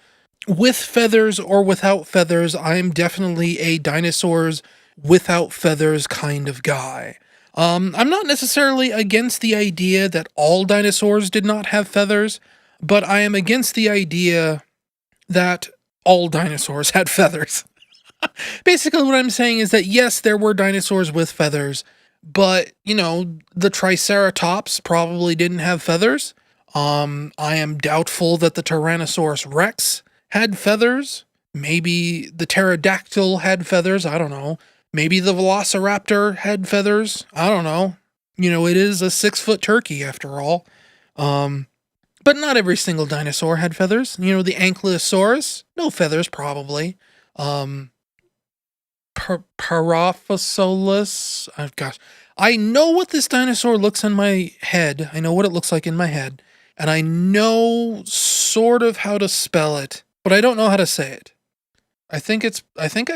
with feathers or without feathers, I'm definitely a dinosaurs without feathers kind of guy. I'm not necessarily against the idea that all dinosaurs did not have feathers, but I am against the idea that all dinosaurs had feathers. Basically what I'm saying is that yes, there were dinosaurs with feathers, but, you know, the Triceratops probably didn't have feathers. I am doubtful that the Tyrannosaurus Rex had feathers. Maybe the pterodactyl had feathers. I don't know. Maybe the velociraptor had feathers. I don't know. You know, it is a 6-foot turkey after all. But not every single dinosaur had feathers. You know, the Ankylosaurus, no feathers probably. Paraphosaurus. Oh, gosh. I know what this dinosaur looks in my head. I know what it looks like in my head. And I know sort of how to spell it. But I don't know how to say it. I think I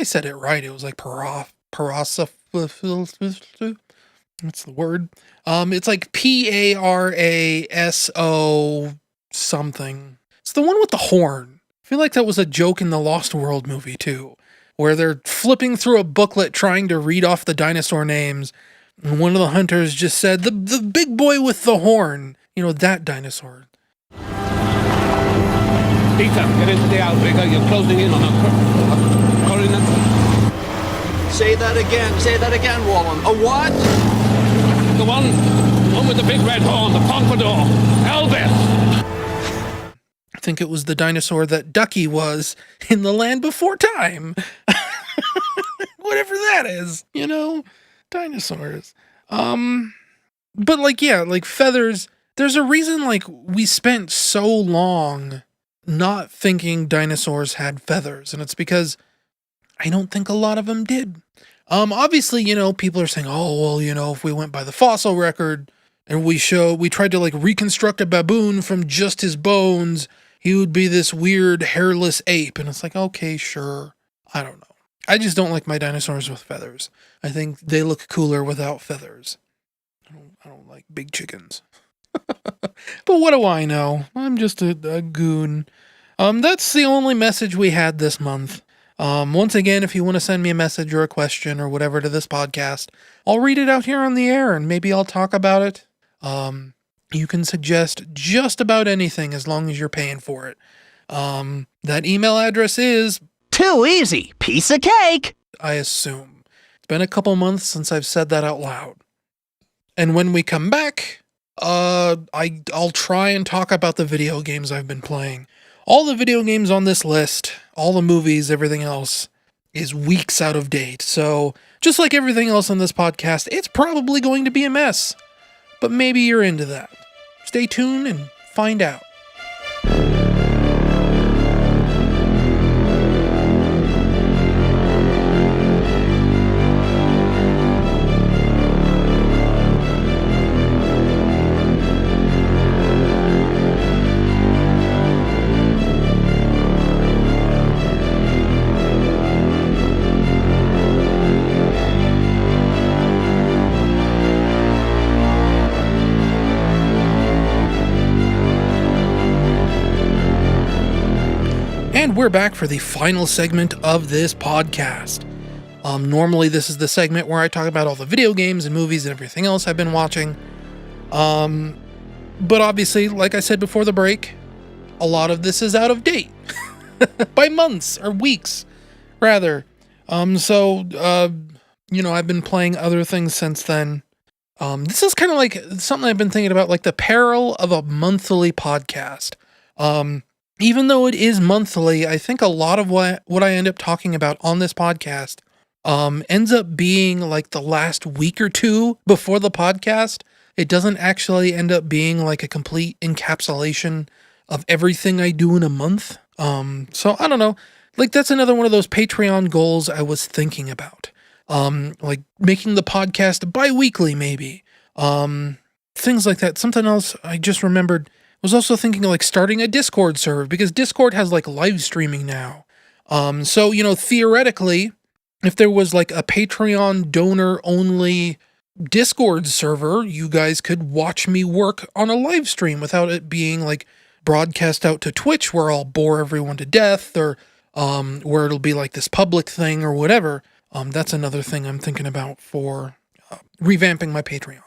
said it right. It was like Paraso. That's the word. It's like Paraso something. It's the one with the horn. I feel like that was a joke in the Lost World movie too, where they're flipping through a booklet trying to read off the dinosaur names, and one of the hunters just said, the big boy with the horn. You know, that dinosaur. Peter, get into the outrigger. You're closing in on a coordinate. Say that again, Wallen. A what? The one with the big red horn, the pompadour. Elvis! I think it was the dinosaur that Ducky was in The Land Before Time. Whatever that is, you know? Dinosaurs. But like, yeah, like feathers, there's a reason like we spent so long not thinking dinosaurs had feathers, and it's because I don't think a lot of them did. Obviously, you know, people are saying, oh, well, you know, if we went by the fossil record and we tried to like reconstruct a baboon from just his bones, he would be this weird hairless ape. And it's like, okay, sure. I don't know. I just don't like my dinosaurs with feathers. I think they look cooler without feathers. I don't like big chickens. But what do I know? I'm just a goon. That's the only message we had this month. Once again, if you want to send me a message or a question or whatever to this podcast, I'll read it out here on the air and maybe I'll talk about it. You can suggest just about anything as long as you're paying for it. That email address is, Too easy. Piece of cake. I assume. It's been a couple months since I've said that out loud. And when we come back, I'll try and talk about the video games I've been playing. All the video games on this list, all the movies, everything else, is weeks out of date. So, just like everything else on this podcast, it's probably going to be a mess. But maybe you're into that. Stay tuned and find out. And we're back for the final segment of this podcast. Normally this is the segment where I talk about all the video games and movies and everything else I've been watching. But obviously, like I said before the break, a lot of this is out of date. By months or weeks, rather. I've been playing other things since then. This is kind of like something I've been thinking about, like the peril of a monthly podcast. Even though it is monthly, I think a lot of what I end up talking about on this podcast ends up being like the last week or two before the podcast. It doesn't actually end up being like a complete encapsulation of everything I do in a month. So I don't know. Like that's another one of those Patreon goals I was thinking about. Like making the podcast bi-weekly maybe. Things like that. Something else I just remembered. Was also thinking of like starting a Discord server because Discord has like live streaming now. So, theoretically, if there was like a Patreon donor only Discord server, you guys could watch me work on a live stream without it being like broadcast out to Twitch where I'll bore everyone to death or where it'll be like this public thing or whatever. That's another thing I'm thinking about for revamping my Patreon.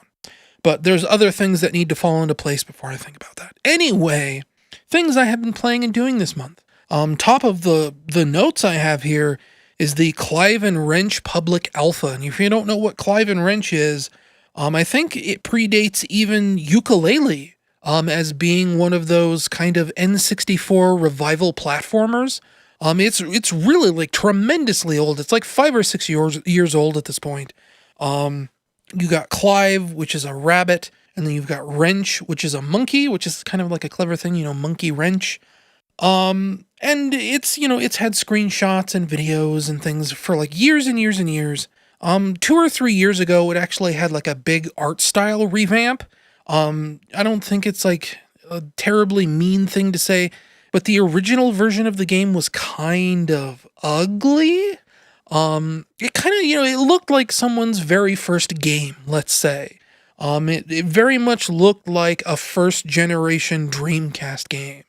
But there's other things that need to fall into place before I think about that. Anyway, things I have been playing and doing this month. Top of the notes I have here is the Clive and Wrench Public Alpha. And if you don't know what Clive and Wrench is, I think it predates even Yooka-Laylee as being one of those kind of N64 revival platformers. It's really like tremendously old. It's like 5 or 6 years old at this point. You got Clive, which is a rabbit, and then you've got Wrench, which is a monkey, which is kind of like a clever thing, monkey wrench. And it's had screenshots and videos and things for like years and years and years. 2 or 3 years ago, it actually had like a big art style revamp. I don't think it's like a terribly mean thing to say, but the original version of the game was kind of ugly. It kind of, it looked like someone's very first game, let's say. It very much looked like a first generation Dreamcast game.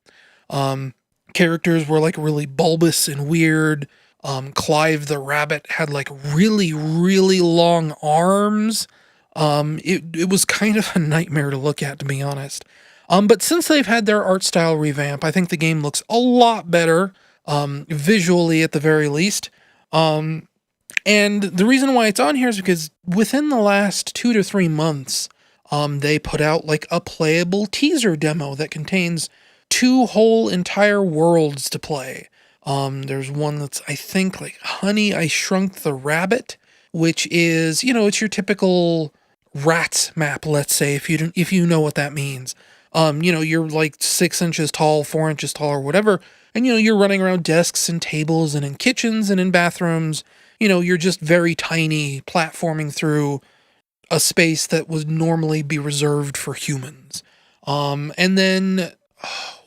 Characters were like really bulbous and weird. Clive the rabbit had like really, really long arms. It was kind of a nightmare to look at, to be honest. But since they've had their art style revamp, I think the game looks a lot better, visually at the very least. And the reason why it's on here is because within the last 2 to 3 months, they put out like a playable teaser demo that contains 2 whole entire worlds to play. There's one that's, I think, like Honey, I Shrunk the Rabbit, which is, it's your typical rats map, let's say, if you know what that means. You're like 6 inches tall, 4 inches tall or whatever. And, you're running around desks and tables and in kitchens and in bathrooms. You're just very tiny platforming through a space that would normally be reserved for humans. And then,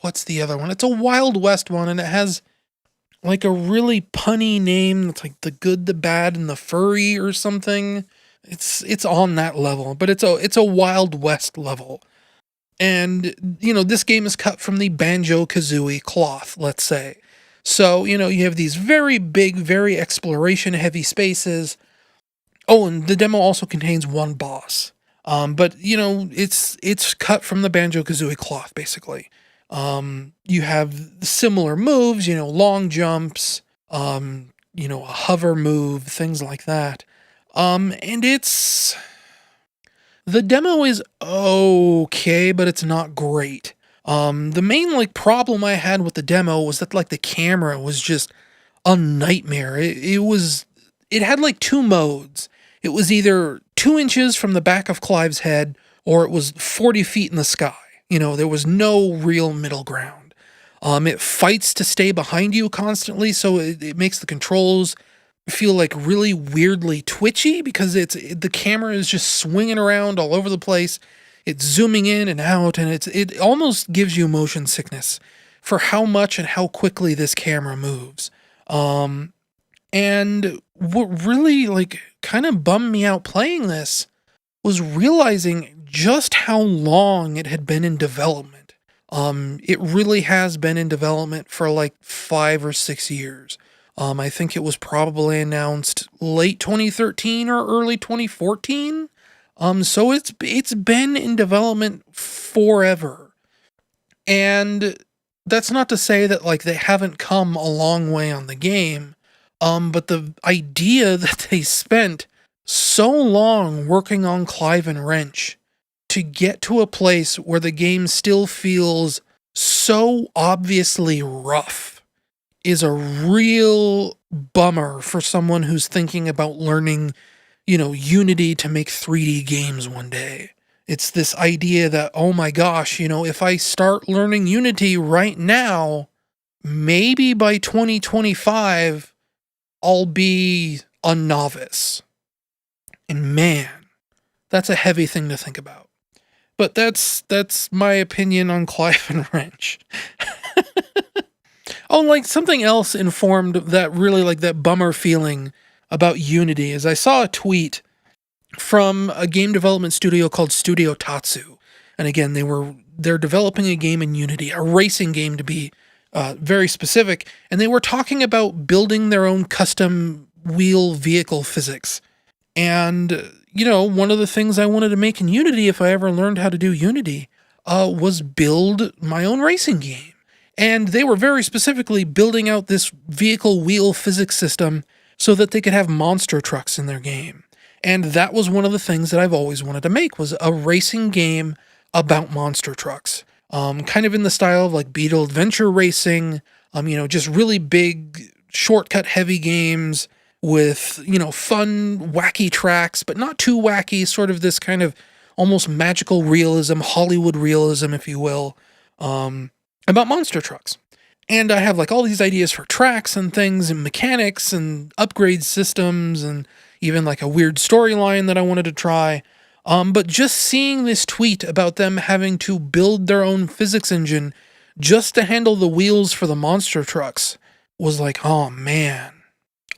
what's the other one? It's a Wild West one, and it has like a really punny name. It's like The Good, the Bad, and the Furry or something. It's on that level, but it's a Wild West level. And, this game is cut from the Banjo-Kazooie cloth, let's say. So, you have these very big, very exploration-heavy spaces. Oh, and the demo also contains one boss. But, it's cut from the Banjo-Kazooie cloth, basically. You have similar moves, long jumps, a hover move, things like that. And the demo is okay, but it's not great. The main problem I had with the demo was that the camera was just a nightmare. It had two modes. It was either 2 inches from the back of Clive's head, or it was 40 feet in the sky. There was no real middle ground. It fights to stay behind you constantly, so it makes the controls feel really weirdly twitchy because the camera is just swinging around all over the place. It's zooming in and out, and it almost gives you motion sickness for how much and how quickly this camera moves. And what really kind of bummed me out playing this was realizing just how long it had been in development. It really has been in development for 5 or 6 years. I think it was probably announced late 2013 or early 2014. So it's been in development forever. And that's not to say that they haven't come a long way on the game. But the idea that they spent so long working on Clive and Wrench to get to a place where the game still feels so obviously rough is a real bummer for someone who's thinking about learning, Unity to make 3D games one day. It's this idea that, oh my gosh, if I start learning Unity right now, maybe by 2025, I'll be a novice. And man, that's a heavy thing to think about. But that's my opinion on Clive and Wrench. Oh, something else informed that really that bummer feeling about Unity is I saw a tweet from a game development studio called Studio Tatsu. And again, they're developing a game in Unity, a racing game to be very specific, and they were talking about building their own custom wheel vehicle physics. And, one of the things I wanted to make in Unity, if I ever learned how to do Unity, was build my own racing game. And they were very specifically building out this vehicle wheel physics system so that they could have monster trucks in their game. And that was one of the things that I've always wanted to make, was a racing game about monster trucks. Kind of in the style of Beetle Adventure Racing, just really big, shortcut heavy games with, fun, wacky tracks, but not too wacky, sort of this kind of almost magical realism, Hollywood realism, if you will, about monster trucks. And I have all these ideas for tracks and things and mechanics and upgrade systems and even a weird storyline that I wanted to try. But just seeing this tweet about them having to build their own physics engine just to handle the wheels for the monster trucks was oh man,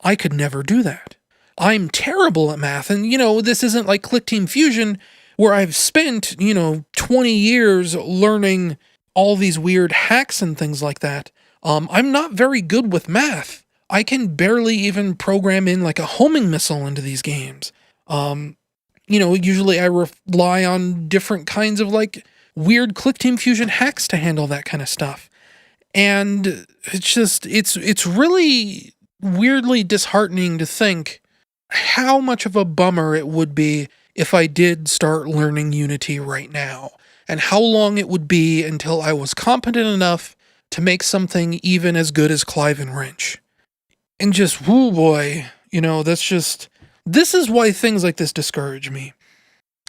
I could never do that. I'm terrible at math. And, this isn't like Click Team Fusion where I've spent, 20 years learning all these weird hacks and things like that. I'm not very good with math. I can barely even program in a homing missile into these games. Usually I rely on different kinds of weird Click Team Fusion hacks to handle that kind of stuff. And it's really weirdly disheartening to think how much of a bummer it would be if I did start learning Unity right now, and how long it would be until I was competent enough to make something even as good as Clive and Wrench. And just, whoo boy, this is why things like this discourage me.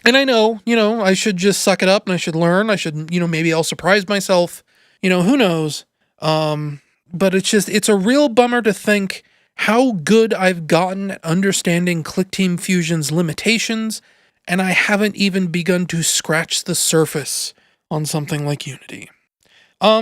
And I know, I should just suck it up and I should learn. I should, maybe I'll surprise myself, who knows. But it's a real bummer to think how good I've gotten at understanding Click Team Fusion's limitations, and I haven't even begun to scratch the surface on something like Unity. My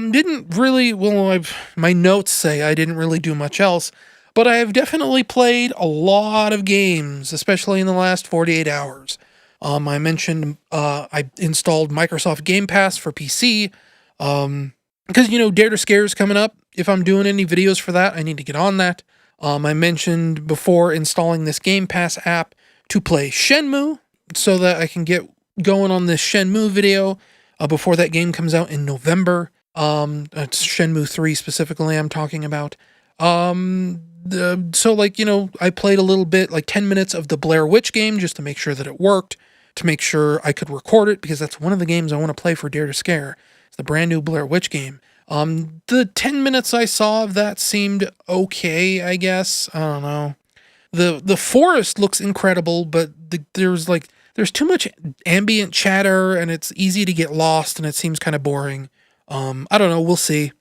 notes say I didn't really do much else, but I have definitely played a lot of games, especially in the last 48 hours. I mentioned I installed Microsoft Game Pass for PC, because, Dare to Scare is coming up. If I'm doing any videos for that, I need to get on that. I mentioned before installing this Game Pass app to play Shenmue, so that I can get going on this Shenmue video before that game comes out in November. It's Shenmue 3 specifically I'm talking about. So like, I played a little bit, like 10 minutes of the Blair Witch game just to make sure that it worked, to make sure I could record it, because that's one of the games I want to play for Dare to Scare. It's the brand new Blair Witch game. The 10 minutes I saw of that seemed okay, I guess. I don't know. The forest looks incredible, but there's too much ambient chatter and it's easy to get lost and it seems kind of boring. I don't know, we'll see.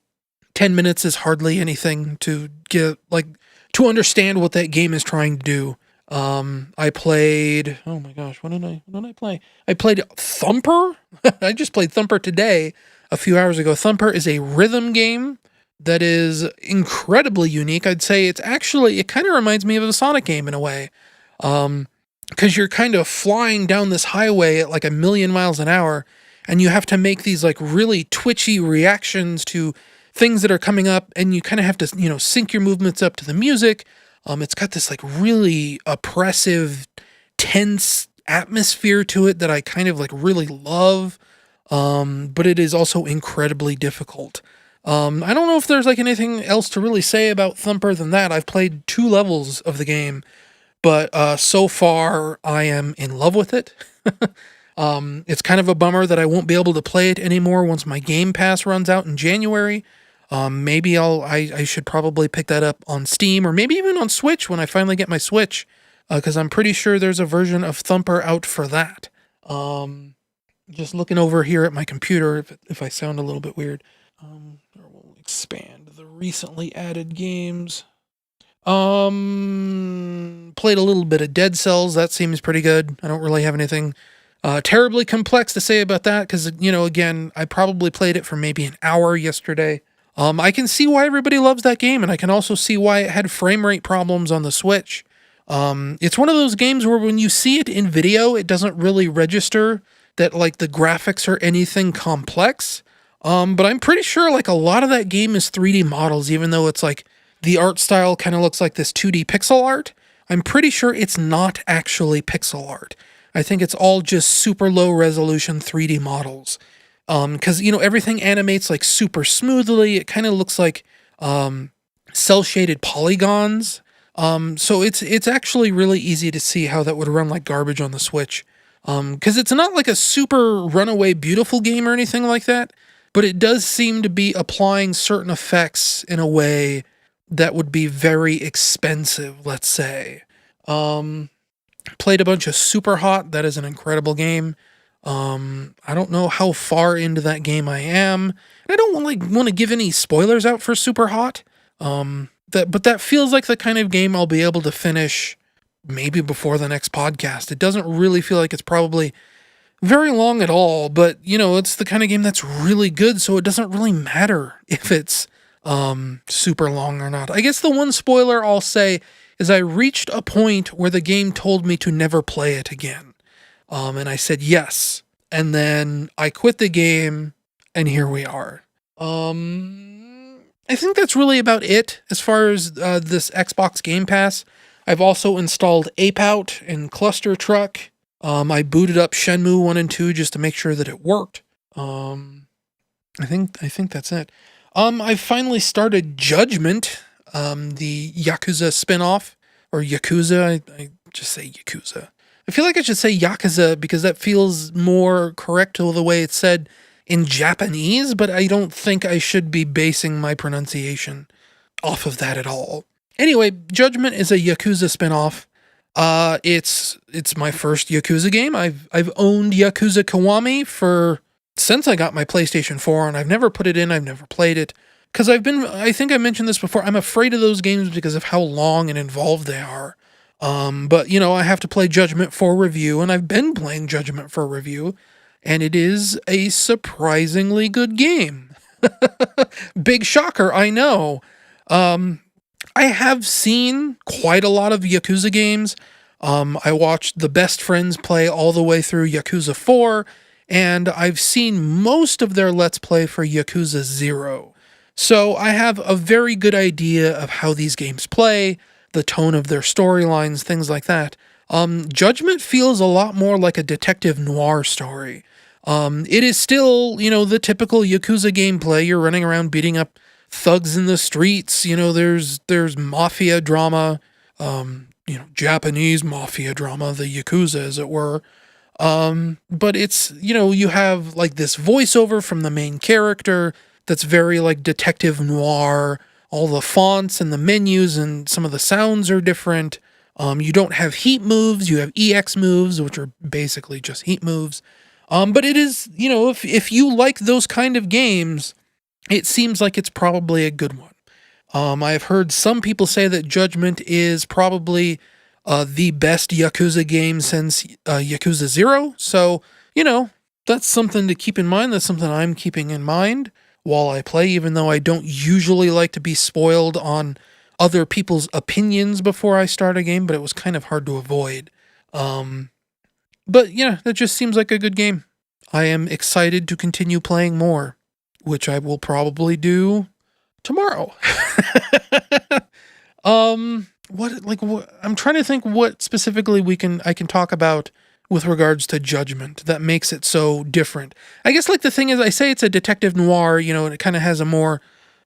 10 minutes is hardly anything to get, like, to understand what that game is trying to do. I played, oh my gosh, what did I play? I played Thumper. I just played Thumper today, a few hours ago. Thumper is a rhythm game that is incredibly unique. I'd say it kind of reminds me of a Sonic game in a way. Because you're kind of flying down this highway at like 1,000,000 miles an hour, and you have to make these like really twitchy reactions to things that are coming up, and you kind of have to, sync your movements up to the music. It's got this like really oppressive, tense atmosphere to it that I kind of like really love. But it is also incredibly difficult. I don't know if there's like anything else to really say about Thumper than that. I've played 2 levels of the game, but so far I am in love with it. It's kind of a bummer that I won't be able to play it anymore once my Game Pass runs out in January. Maybe I should probably pick that up on Steam or maybe even on Switch when I finally get my Switch, because I'm pretty sure there's a version of Thumper out for that. Just looking over here at my computer, if I sound a little bit weird. We'll expand the recently added games. Played a little bit of Dead Cells. That seems pretty good. I don't really have anything terribly complex to say about that because, again, I probably played it for maybe an hour yesterday. I can see why everybody loves that game, and I can also see why it had frame rate problems on the Switch. It's one of those games where when you see it in video, it doesn't really register that like the graphics are anything complex. But I'm pretty sure like a lot of that game is 3D models, even though it's like the art style kind of looks like this 2D pixel art. I'm pretty sure it's not actually pixel art. I think it's all just super low resolution 3D models. Because, everything animates like super smoothly. It kind of looks like cell shaded polygons. So it's actually really easy to see how that would run like garbage on the Switch. Because it's not like a super runaway beautiful game or anything like that, but it does seem to be applying certain effects in a way that would be very expensive, let's say. Played a bunch of Super Hot. That is an incredible game. I don't know how far into that game I am. I don't want to give any spoilers out for Super Hot. But that feels like the kind of game I'll be able to finish maybe before the next podcast. It doesn't really feel like it's probably very long at all, but it's the kind of game that's really good, so it doesn't really matter if it's super long or not. I guess the one spoiler I'll say is I reached a point where the game told me to never play it again. And I said yes. And then I quit the game, and here we are. I think that's really about it as far as this Xbox Game Pass. I've also installed Ape Out and Cluster Truck. I booted up Shenmue 1 and 2 just to make sure that it worked. I think that's it. I finally started Judgment, the Yakuza spinoff, or Yakuza. I just say Yakuza. I feel like I should say Yakuza because that feels more correct to the way it's said in Japanese, but I don't think I should be basing my pronunciation off of that at all. Anyway, Judgment is a Yakuza spinoff. It's my first Yakuza game. I've owned Yakuza Kiwami since I got my PlayStation 4, and I've never put it in. I've never played it because I think I mentioned this before. I'm afraid of those games because of how long and involved they are. But I have to play Judgment for review, and I've been playing Judgment for review, and it is a surprisingly good game. Big shocker, I know. I have seen quite a lot of Yakuza games. I watched the best friends play all the way through Yakuza 4, and I've seen most of their Let's Play for Yakuza 0. So I have a very good idea of how these games play, the tone of their storylines, things like that. Judgment feels a lot more like a detective noir story. It is still, the typical Yakuza gameplay. You're running around beating up thugs in the streets. There's mafia drama, Japanese mafia drama, the Yakuza, as it were. But it's, you have like this voiceover from the main character that's very like detective noir. All the fonts and the menus and some of the sounds are different. You don't have heat moves, you have EX moves, which are basically just heat moves. But it is, if you like those kind of games, it seems like it's probably a good one. I've heard some people say that Judgment is probably the best Yakuza game since Yakuza 0. So, that's something to keep in mind. That's something I'm keeping in mind while I play, even though I don't usually like to be spoiled on other people's opinions before I start a game, but it was kind of hard to avoid. But yeah, that just seems like a good game. I am excited to continue playing more, which I will probably do tomorrow. What I'm trying to think what specifically I can talk about with regards to Judgment that makes it so different. I guess like the thing is, I say it's a detective noir, and it kind of has a more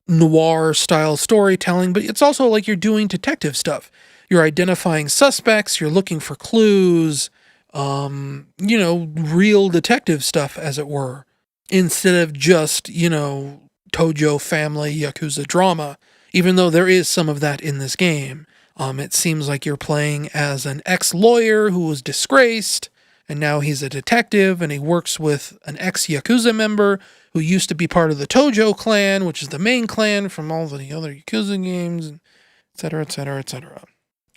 noir style storytelling, but it's also like you're doing detective stuff. You're identifying suspects, you're looking for clues, real detective stuff, as it were, instead of just, Tojo family Yakuza drama, even though there is some of that in this game. It seems like you're playing as an ex-lawyer who was disgraced, and now he's a detective, and he works with an ex-Yakuza member who used to be part of the Tojo clan, which is the main clan from all the other Yakuza games, et cetera, et cetera, et cetera.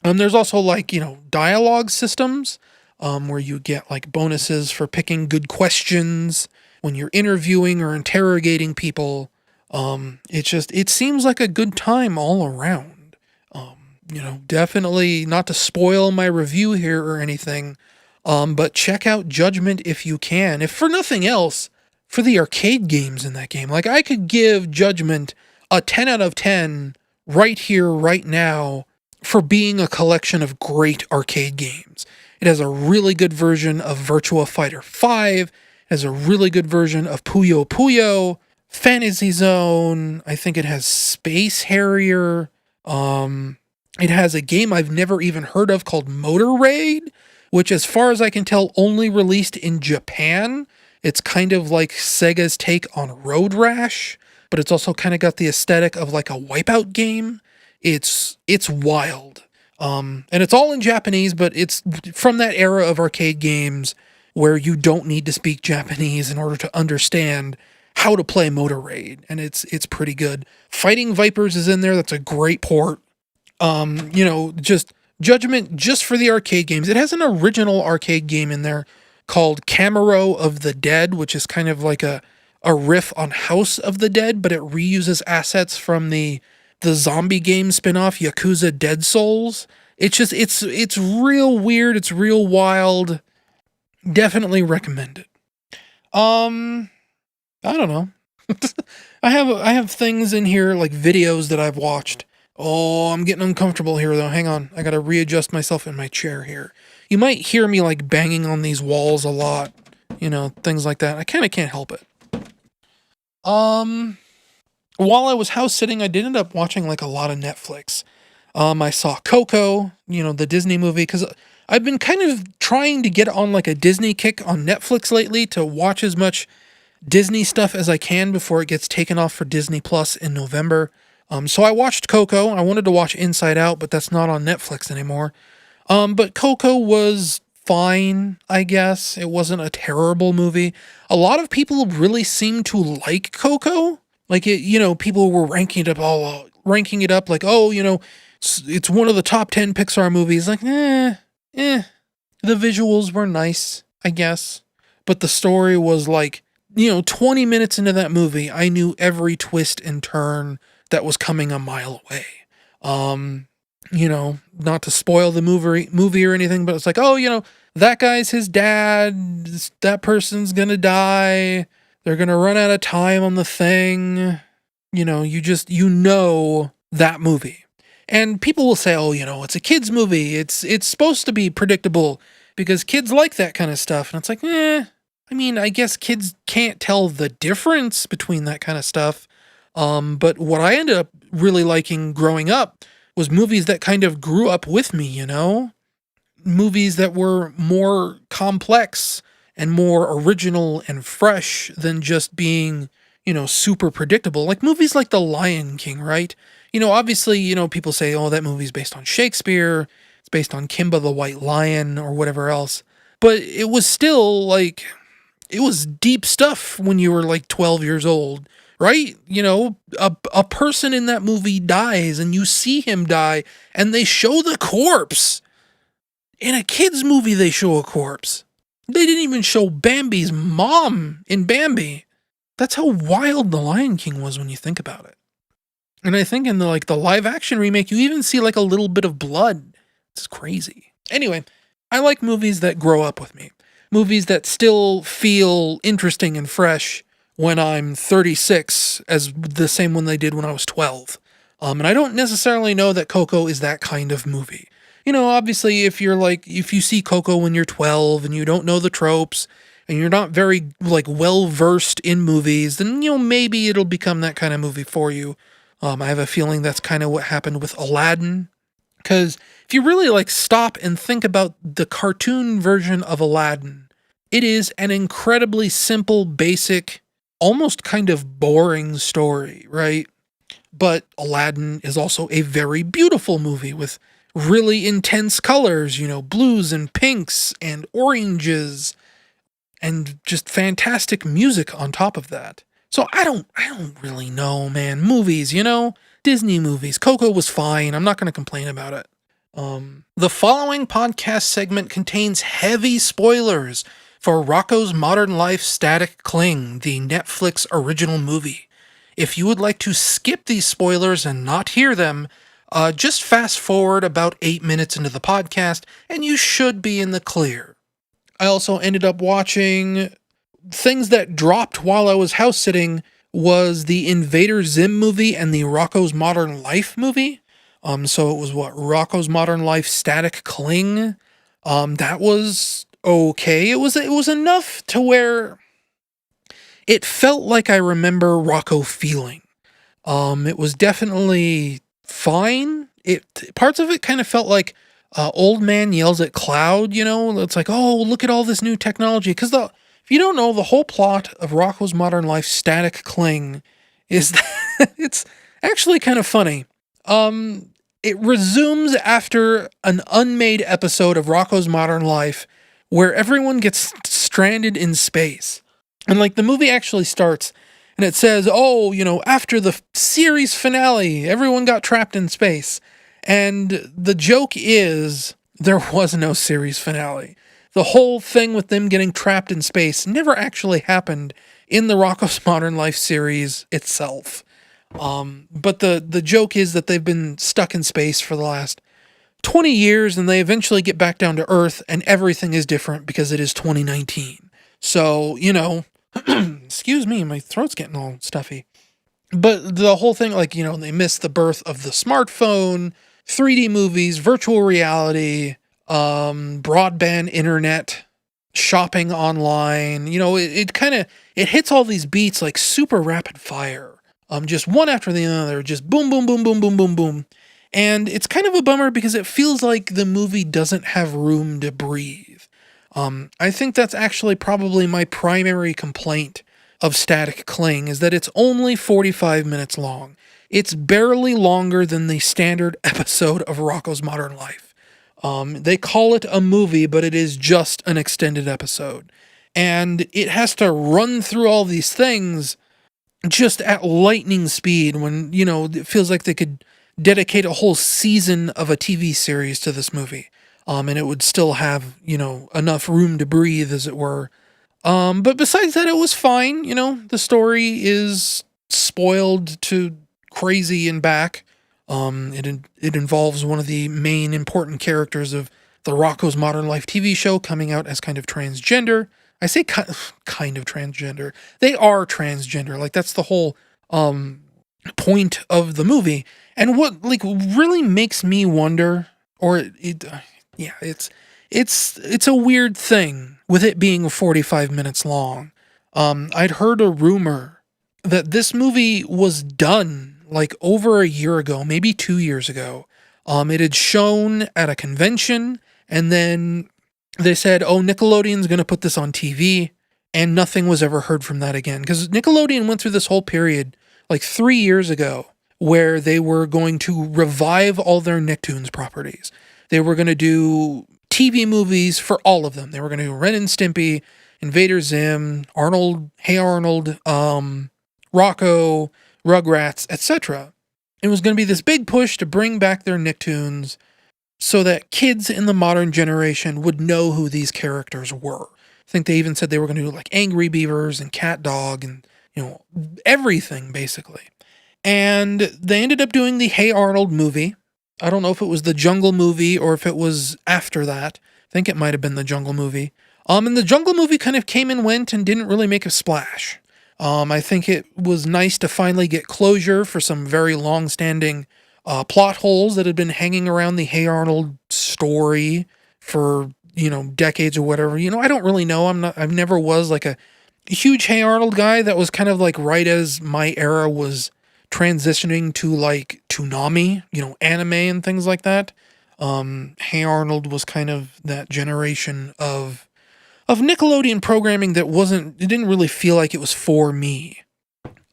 There's also like, dialogue systems, where you get like bonuses for picking good questions when you're interviewing or interrogating people. It seems like a good time all around. Definitely not to spoil my review here or anything, but check out Judgment if you can. If for nothing else, for the arcade games in that game. Like, I could give Judgment a 10 out of 10 right here, right now, for being a collection of great arcade games. It has a really good version of Virtua Fighter 5, it has a really good version of Puyo Puyo, Fantasy Zone, I think it has Space Harrier, it has a game I've never even heard of called Motor Raid, which as far as I can tell only released in Japan. It's kind of like Sega's take on Road Rash, but it's also kind of got the aesthetic of like a Wipeout game. It's wild. And it's all in Japanese, but it's from that era of arcade games where you don't need to speak Japanese in order to understand how to play Motor Raid, and it's pretty good. Fighting Vipers is in there. That's a great port. Just Judgment just for the arcade games. It has an original arcade game in there called Camaro of the Dead, which is kind of like a riff on House of the Dead, but it reuses assets from the zombie game spinoff Yakuza Dead Souls. It's real weird. It's real wild. Definitely recommend it. I don't know. I have things in here like videos that I've watched. Oh, I'm getting uncomfortable here though. Hang on. I gotta readjust myself in my chair here. You might hear me like banging on these walls a lot. Things like that. I kind of can't help it. While I was house sitting, I did end up watching like a lot of Netflix. I saw Coco, the Disney movie, because I've been kind of trying to get on like a Disney kick on Netflix lately to watch as much Disney stuff as I can before it gets taken off for Disney Plus in November. So I watched Coco. I wanted to watch Inside Out, but that's not on Netflix anymore. But Coco was fine, I guess. It wasn't a terrible movie. A lot of people really seem to like Coco. Like people were ranking it up like, it's one of the top 10 Pixar movies. Like, The visuals were nice, I guess. But the story was like, 20 minutes into that movie, I knew every twist and turn that was coming a mile away. Not to spoil the movie or anything, but it's like, that guy's his dad. That person's gonna die. They're gonna run out of time on the thing. That movie. And people will say, it's a kid's movie. It's supposed to be predictable because kids like that kind of stuff. And it's like, I I mean, I guess kids can't tell the difference between that kind of stuff. But what I ended up really liking growing up was movies that kind of grew up with me, you know? Movies that were more complex and more original and fresh than just being, super predictable. Like movies like The Lion King, right? Obviously, people say, oh, that movie's based on Shakespeare, it's based on Kimba the White Lion or whatever else. But it was still like, it was deep stuff when you were like 12 years old, right? A person in that movie dies and you see him die and they show the corpse. In a kid's movie, they show a corpse. They didn't even show Bambi's mom in Bambi. That's how wild The Lion King was when you think about it. And I think in the live action remake, you even see like a little bit of blood. It's crazy. Anyway, I like movies that grow up with me. Movies that still feel interesting and fresh when I'm 36 as the same one they did when I was 12. And I don't necessarily know that Coco is that kind of movie. Obviously, if you see Coco when you're 12 and you don't know the tropes and you're not very, well versed in movies, then, maybe it'll become that kind of movie for you. I have a feeling that's kind of what happened with Aladdin. Because if you really, stop and think about the cartoon version of Aladdin, it is an incredibly simple, basic, almost kind of boring story, right? But Aladdin is also a very beautiful movie with really intense colors, blues and pinks and oranges and just fantastic music on top of that. So I don't really know, man. Movies, Disney movies. Coco was fine. I'm not going to complain about it. The following podcast segment contains heavy spoilers for Rocko's Modern Life Static Cling, the Netflix original movie. If you would like to skip these spoilers and not hear them, just fast forward about 8 minutes into the podcast, and you should be in the clear. I also ended up watching things that dropped while I was house sitting was the Invader Zim movie and the Rocko's Modern Life movie. So it was Rocko's Modern Life Static Cling. That was okay. It was enough to where it felt like I remember Rocko feeling. It was definitely fine. Parts of it kind of felt like Old Man Yells at Cloud, It's like, oh, look at all this new technology. Because if you don't know, the whole plot of Rocko's Modern Life Static Cling is that it's actually kind of funny. It resumes after an unmade episode of Rocko's Modern Life where everyone gets stranded in space. And the movie actually starts and it says, oh, after the series finale, everyone got trapped in space. And the joke is there was no series finale. The whole thing with them getting trapped in space never actually happened in the Rocko's Modern Life series itself. But the joke is that they've been stuck in space for the last 20 years and they eventually get back down to Earth and everything is different because it is 2019. So, excuse me, my throat's getting all stuffy. But the whole thing, they miss the birth of the smartphone, 3D movies, virtual reality, broadband internet, shopping online. It hits all these beats like super rapid fire. Just one after the other, just boom, boom, boom, boom, boom, boom, boom. And it's kind of a bummer because it feels like the movie doesn't have room to breathe. I think that's actually probably my primary complaint of Static Cling is that it's only 45 minutes long. It's barely longer than the standard episode of Rocko's Modern Life. They call it a movie, but it is just an extended episode. And it has to run through all these things just at lightning speed when, it feels like they could dedicate a whole season of a TV series to this movie. And it would still have, enough room to breathe, as it were. But besides that, it was fine. The story is spoiled to crazy and back. It involves one of the main important characters of the Rocko's Modern Life TV show coming out as kind of transgender. I say kind of transgender. They are transgender. That's the whole point of the movie. And what really makes me wonder, or it it's a weird thing with it being 45 minutes long. I'd heard a rumor that this movie was done like over a year ago, maybe 2 years ago. It had shown at a convention, and then they said, oh, Nickelodeon's going to put this on TV, and nothing was ever heard from that again. Because Nickelodeon went through this whole period like 3 years ago where they were going to revive all their Nicktoons properties. They were going to do TV movies for all of them. They were going to do Ren and Stimpy, Invader Zim, Arnold, Hey Arnold, Rocco, Rugrats, etc. It was going to be this big push to bring back their Nicktoons so that kids in the modern generation would know who these characters were. I think they even said they were going to do like Angry Beavers and Cat Dog and, everything basically. And they ended up doing the Hey Arnold movie. I don't know if it was the Jungle movie or if it was after that. I think it might have been the Jungle movie. And the Jungle movie kind of came and went and didn't really make a splash. I think it was nice to finally get closure for some very long-standing plot holes that had been hanging around the Hey Arnold story for, decades or whatever. I don't really know. I never was like a huge Hey Arnold guy. That was kind of like right as my era was transitioning to like Toonami, anime and things like that. Hey Arnold was kind of that generation of Nickelodeon programming that it didn't really feel like it was for me.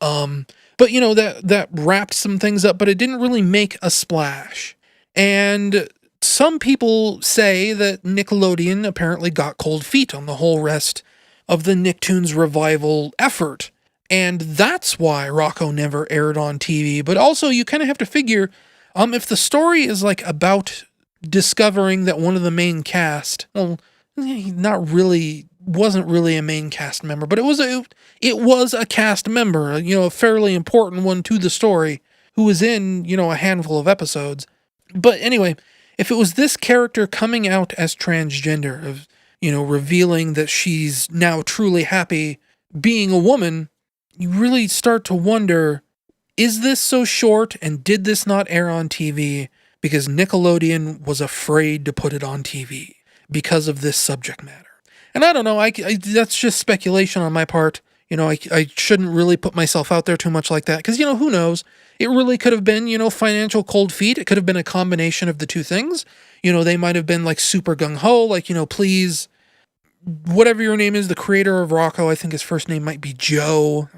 But that wrapped some things up, but it didn't really make a splash. And some people say that Nickelodeon apparently got cold feet on the whole rest of the Nicktoons revival effort. And that's why Rocco never aired on TV. But also you kind of have to figure, if the story is like about discovering that one of the main cast, well, he wasn't really a main cast member, but it was a cast member, a fairly important one to the story, who was in, a handful of episodes. But anyway, if it was this character coming out as transgender, of, revealing that she's now truly happy being a woman, you really start to wonder, is this so short and did this not air on TV because Nickelodeon was afraid to put it on TV because of this subject matter? And I don't know, that's just speculation on my part. I shouldn't really put myself out there too much like that, because, who knows? It really could have been, financial cold feet. It could have been a combination of the two things. They might have been like super gung-ho, like, please, whatever your name is, the creator of Rocco, I think his first name might be Joe.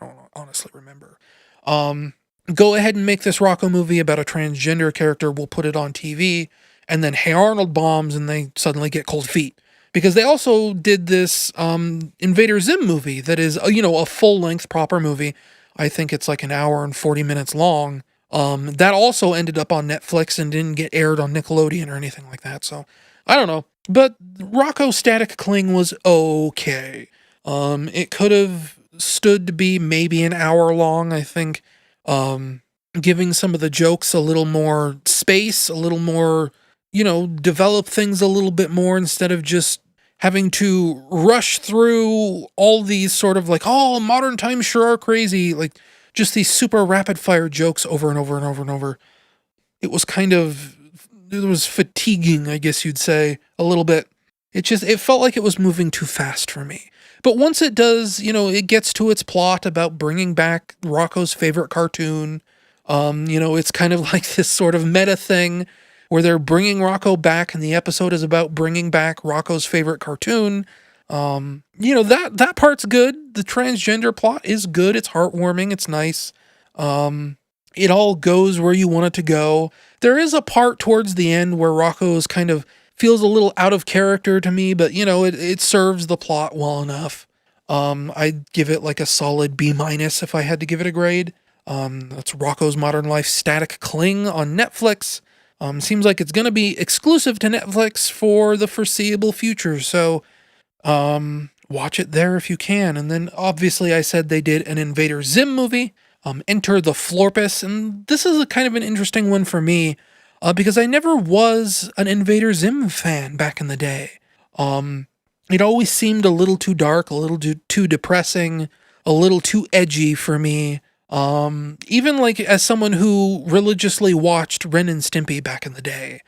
I don't honestly remember. Go ahead and make this Rocco movie about a transgender character. We'll put it on TV. And then Hey Arnold bombs and they suddenly get cold feet. Because they also did this Invader Zim movie that is, a full-length proper movie. I think it's like an hour and 40 minutes long. That also ended up on Netflix and didn't get aired on Nickelodeon or anything like that. So, I don't know. But Rocco Static Cling was okay. It could have stood to be maybe an hour long, I think. Giving some of the jokes a little more space, a little more, develop things a little bit more instead of just having to rush through all these sort of like, oh, modern times sure are crazy. Like just these super rapid fire jokes over and over and over and over. It was fatiguing, I guess you'd say, a little bit. It felt like it was moving too fast for me. But once it does, it gets to its plot about bringing back Rocco's favorite cartoon. It's kind of like this sort of meta thing where they're bringing Rocco back and the episode is about bringing back Rocco's favorite cartoon. That part's good. The transgender plot is good. It's heartwarming. It's nice. It all goes where you want it to go. There is a part towards the end where Rocco's kind of feels a little out of character to me, but it serves the plot well enough. I'd give it like a solid B- if I had to give it a grade. That's Rocco's Modern Life Static Cling on Netflix. Seems like it's going to be exclusive to Netflix for the foreseeable future. So, watch it there if you can. And then obviously I said they did an Invader Zim movie, Enter the Florpus. And this is a kind of an interesting one for me, because I never was an Invader Zim fan back in the day. It always seemed a little too dark, a little too depressing, a little too edgy for me. Even like as someone who religiously watched Ren and Stimpy back in the day,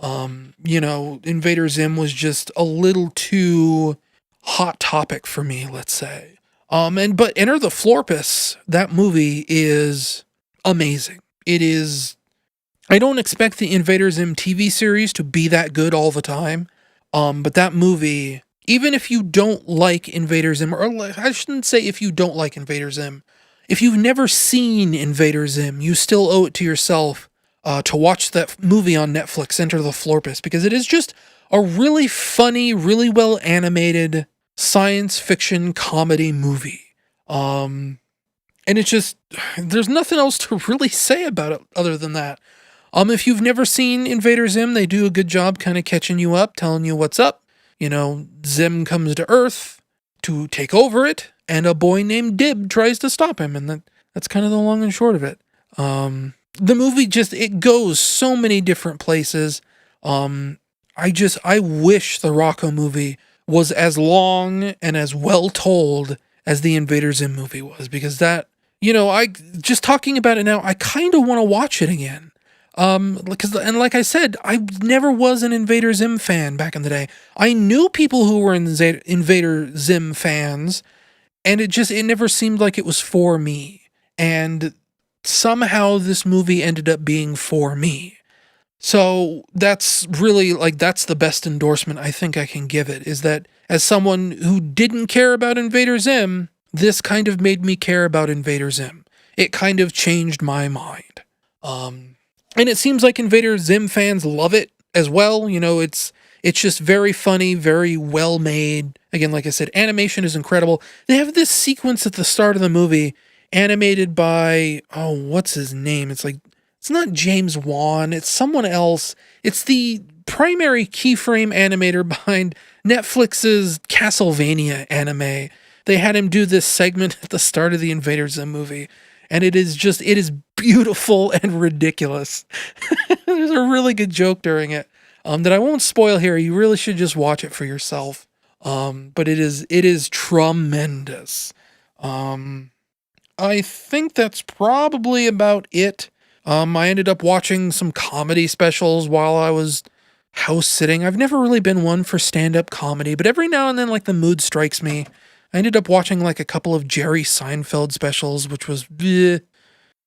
Invader Zim was just a little too hot topic for me, let's say. But Enter the Florpus, that movie is amazing. It is. I don't expect the Invader Zim TV series to be that good all the time. But that movie, even if you don't like Invader Zim, or I shouldn't say if you don't like Invader Zim, if you've never seen Invader Zim, you still owe it to yourself to watch that movie on Netflix, Enter the Florpus, because it is just a really funny, really well animated science fiction comedy movie. And it's just, there's nothing else to really say about it other than that. If you've never seen Invader Zim, they do a good job kind of catching you up, telling you what's up. Zim comes to Earth to take over it, and a boy named Dib tries to stop him, and that's kind of the long and short of it. The movie it goes so many different places. I wish the Rocco movie was as long and as well told as the Invader Zim movie was, because just talking about it now, I kind of want to watch it again. And like I said, I never was an Invader Zim fan back in the day. I knew people who were Invader Zim fans, and it never seemed like it was for me. And somehow this movie ended up being for me. So that's really, that's the best endorsement I think I can give it, is that as someone who didn't care about Invader Zim, this kind of made me care about Invader Zim. It kind of changed my mind. And it seems like Invader Zim fans love it as well. It's just very funny, very well made. Again, like I said, animation is incredible. They have this sequence at the start of the movie animated by, what's his name? It's not James Wan. It's someone else. It's the primary keyframe animator behind Netflix's Castlevania anime. They had him do this segment at the start of the Invader Zim movie. And it is beautiful and ridiculous. There's a really good joke during it that I won't spoil here. You really should just watch it for yourself. But it is tremendous. I think that's probably about it. I ended up watching some comedy specials while I was house sitting. I've never really been one for stand-up comedy, but every now and then, the mood strikes me. I ended up watching a couple of Jerry Seinfeld specials, which was bleh.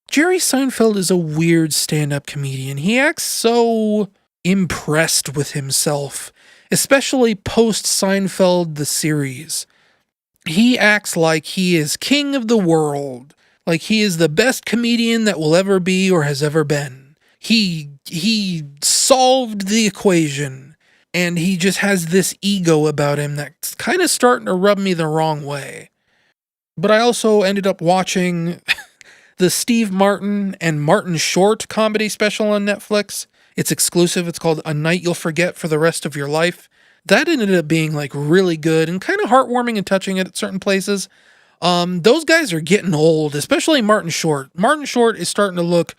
Jerry Seinfeld is a weird stand-up comedian. He acts so impressed with himself, especially post-Seinfeld the series. He acts like he is king of the world, like he is the best comedian that will ever be or has ever been. He solved the equation. And he just has this ego about him that's kind of starting to rub me the wrong way. But I also ended up watching the Steve Martin and Martin Short comedy special on Netflix. It's exclusive. It's called A Night You'll Forget for the Rest of Your Life. That ended up being really good and kind of heartwarming and touching at certain places. Those guys are getting old, especially Martin Short. Martin Short is starting to look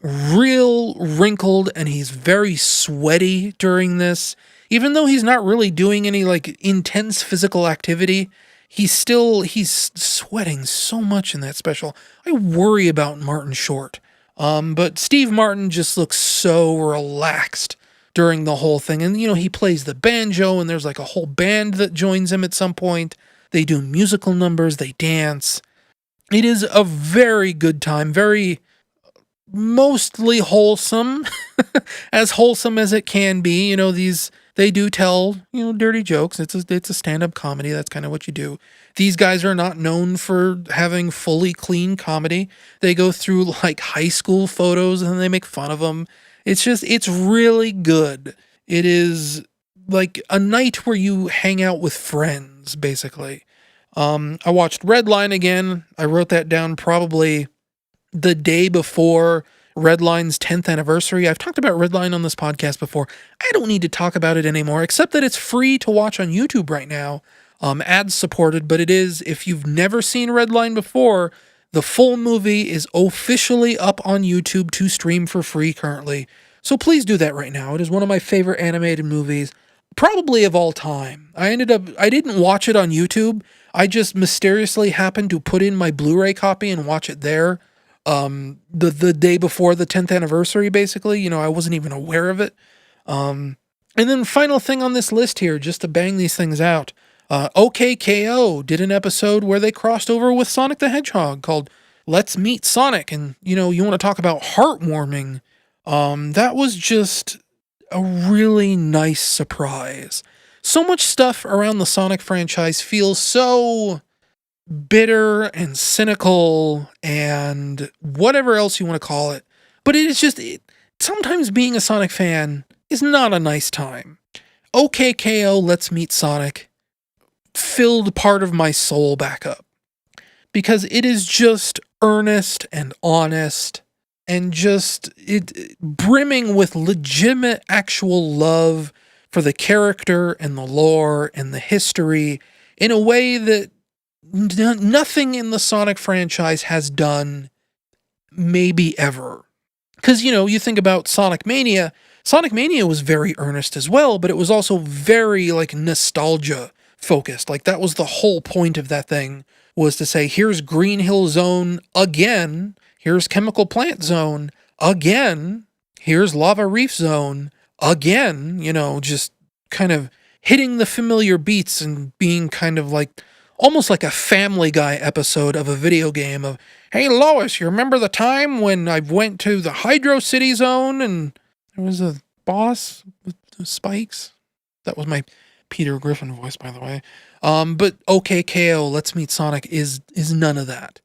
real wrinkled, and he's very sweaty during this. Even though he's not really doing any intense physical activity, he's sweating so much in that special. I worry about Martin Short. But Steve Martin just looks so relaxed during the whole thing. And, he plays the banjo, and there's a whole band that joins him at some point. They do musical numbers, they dance. It is a very good time, very mostly wholesome, as wholesome as it can be. They do tell, dirty jokes. It's a stand-up comedy. That's kind of what you do. These guys are not known for having fully clean comedy. They go through high school photos and then they make fun of them. It's really good. It is a night where you hang out with friends, basically. I watched Redline again. I wrote that down probably the day before Redline's 10th anniversary. I've talked about Redline on this podcast before. I don't need to talk about it anymore, except that it's free to watch on YouTube right now. Ads supported, but it is, if you've never seen Redline before, the full movie is officially up on YouTube to stream for free currently. So please do that right now. It is one of my favorite animated movies, probably of all time. I didn't watch it on YouTube. I just mysteriously happened to put in my Blu-ray copy and watch it there. The day before the 10th anniversary, basically. I wasn't even aware of it. And then final thing on this list here, just to bang these things out. OKKO did an episode where they crossed over with Sonic the Hedgehog called Let's Meet Sonic. And, you want to talk about heartwarming. That was just a really nice surprise. So much stuff around the Sonic franchise feels so bitter and cynical and whatever else you want to call it. But it is just, sometimes being a Sonic fan is not a nice time. OKKO Let's Meet Sonic filled part of my soul back up. Because it is just earnest and honest and just brimming with legitimate actual love for the character and the lore and the history in a way that nothing in the Sonic franchise has done maybe ever. Because, you think about Sonic Mania. Sonic Mania was very earnest as well, but it was also very, nostalgia focused. That was the whole point of that thing, was to say, here's Green Hill Zone again, here's Chemical Plant Zone again, here's Lava Reef Zone again, just kind of hitting the familiar beats and being kind of almost like a Family Guy episode of a video game of, hey Lois, you remember the time when I went to the Hydro City Zone and there was a boss with the spikes? That was my Peter Griffin voice, by the way. But OKKO Let's Meet Sonic is none of that.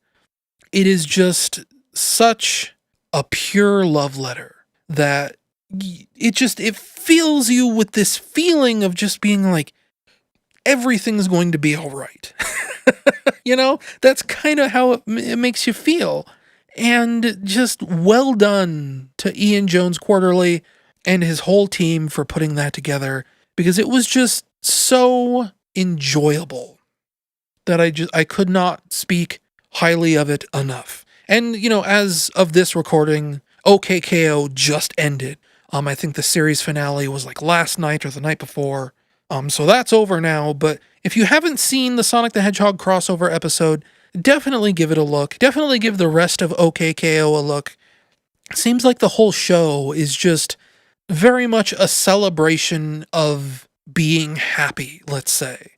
It is just such a pure love letter that it fills you with this feeling of just being like, everything's going to be all right. That's kind of how it makes you feel. And just well done to Ian Jones Quarterly and his whole team for putting that together, because it was just so enjoyable that I could not speak highly of it enough. And, as of this recording, OKKO just ended. I think the series finale was last night or the night before. So that's over now, but if you haven't seen the Sonic the Hedgehog crossover episode, definitely give it a look. Definitely give the rest of OKKO a look. It seems like the whole show is just very much a celebration of being happy, let's say.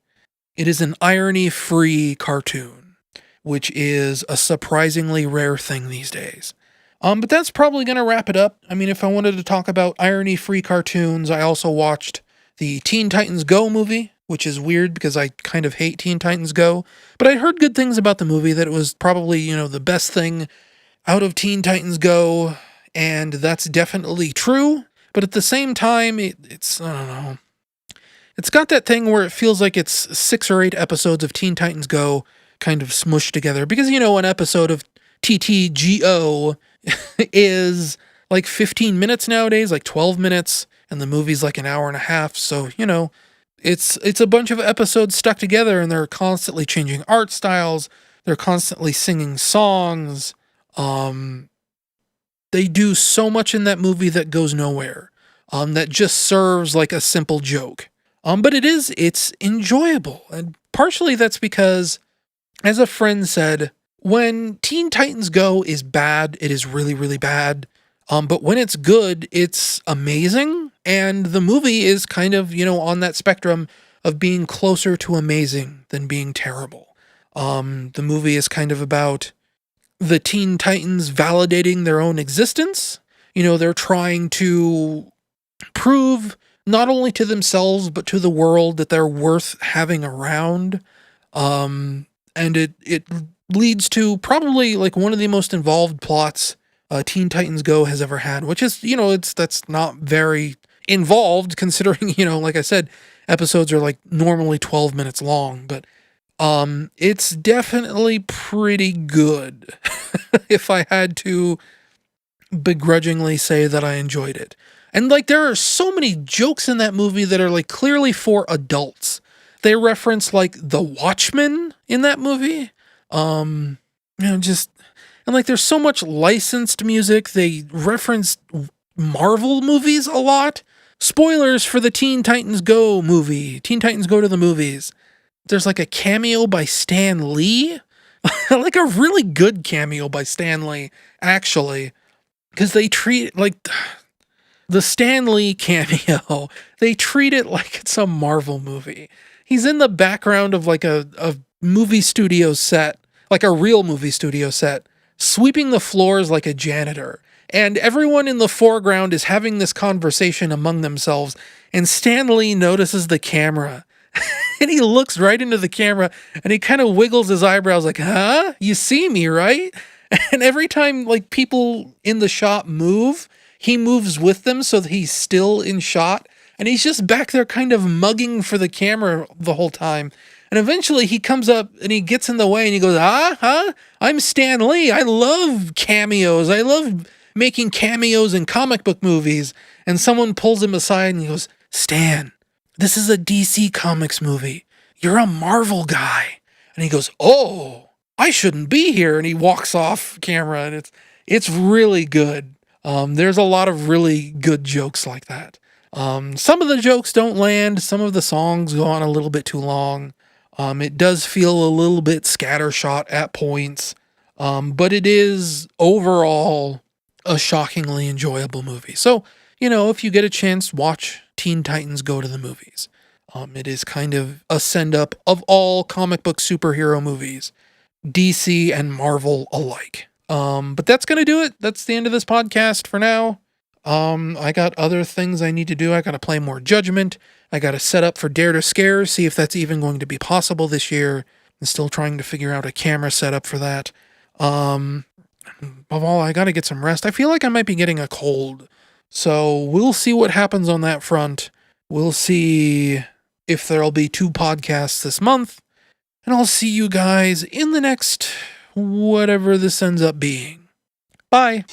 It is an irony-free cartoon, which is a surprisingly rare thing these days. But that's probably going to wrap it up. I mean, if I wanted to talk about irony-free cartoons, I also watched the Teen Titans Go movie, which is weird because I kind of hate Teen Titans Go. But I heard good things about the movie, that it was probably, the best thing out of Teen Titans Go, and that's definitely true. But at the same time, it's, I don't know. It's got that thing where it feels like it's 6 or 8 episodes of Teen Titans Go kind of smushed together. Because, an episode of TTGO is 15 minutes nowadays, 12 minutes, and the movie's an hour and a half. So, it's a bunch of episodes stuck together, and they're constantly changing art styles. They're constantly singing songs. They do so much in that movie that goes nowhere. That just serves a simple joke. But it's enjoyable. And partially that's because, as a friend said, when Teen Titans Go is bad, it is really, really bad. But when it's good, it's amazing. And the movie is kind of, on that spectrum of being closer to amazing than being terrible. The movie is kind of about the Teen Titans validating their own existence. They're trying to prove not only to themselves, but to the world that they're worth having around. And it leads to probably one of the most involved plots Teen Titans Go has ever had, which is, that's not very involved considering, like I said, episodes are normally 12 minutes long, but it's definitely pretty good if I had to begrudgingly say that I enjoyed it. And there are so many jokes in that movie that are clearly for adults. They reference The Watchmen in that movie. And there's so much licensed music. They reference Marvel movies a lot. Spoilers for the Teen Titans Go movie. Teen Titans Go to the movies. There's a cameo by Stan Lee. A really good cameo by Stan Lee, actually. Because they treat The Stan Lee cameo, they treat it like it's a Marvel movie. He's in the background of like a movie studio set, like a real movie studio set, sweeping the floors like a janitor. And everyone in the foreground is having this conversation among themselves. And Stan Lee notices the camera. And he looks right into the camera and he kind of wiggles his eyebrows like, huh? You see me, right? And every time like people in the shot move, he moves with them so that he's still in shot. And he's just back there kind of mugging for the camera the whole time. And eventually he comes up and he gets in the way and he goes, I'm Stan Lee. I love cameos. I love making cameos in comic book movies. And someone pulls him aside and he goes, Stan, this is a DC Comics movie. You're a Marvel guy. And he goes, oh, I shouldn't be here. And he walks off camera and it's really good. There's a lot of really good jokes like that. Some of the jokes don't land. Some of the songs go on a little bit too long. It does feel a little bit scattershot at points. But it is overall a shockingly enjoyable movie. So, if you get a chance, watch Teen Titans Go to the Movies. It is kind of a send-up of all comic book superhero movies, DC and Marvel alike. But that's going to do it. That's the end of this podcast for now. I got other things I need to do. I got to play more Judgment. I got to set up for Dare to Scare, see if that's even going to be possible this year. I'm still trying to figure out a camera setup for that. Above all, I got to get some rest. I feel like I might be getting a cold. So we'll see what happens on that front. We'll see if there'll be 2 podcasts this month. And I'll see you guys in the next whatever this ends up being. Bye.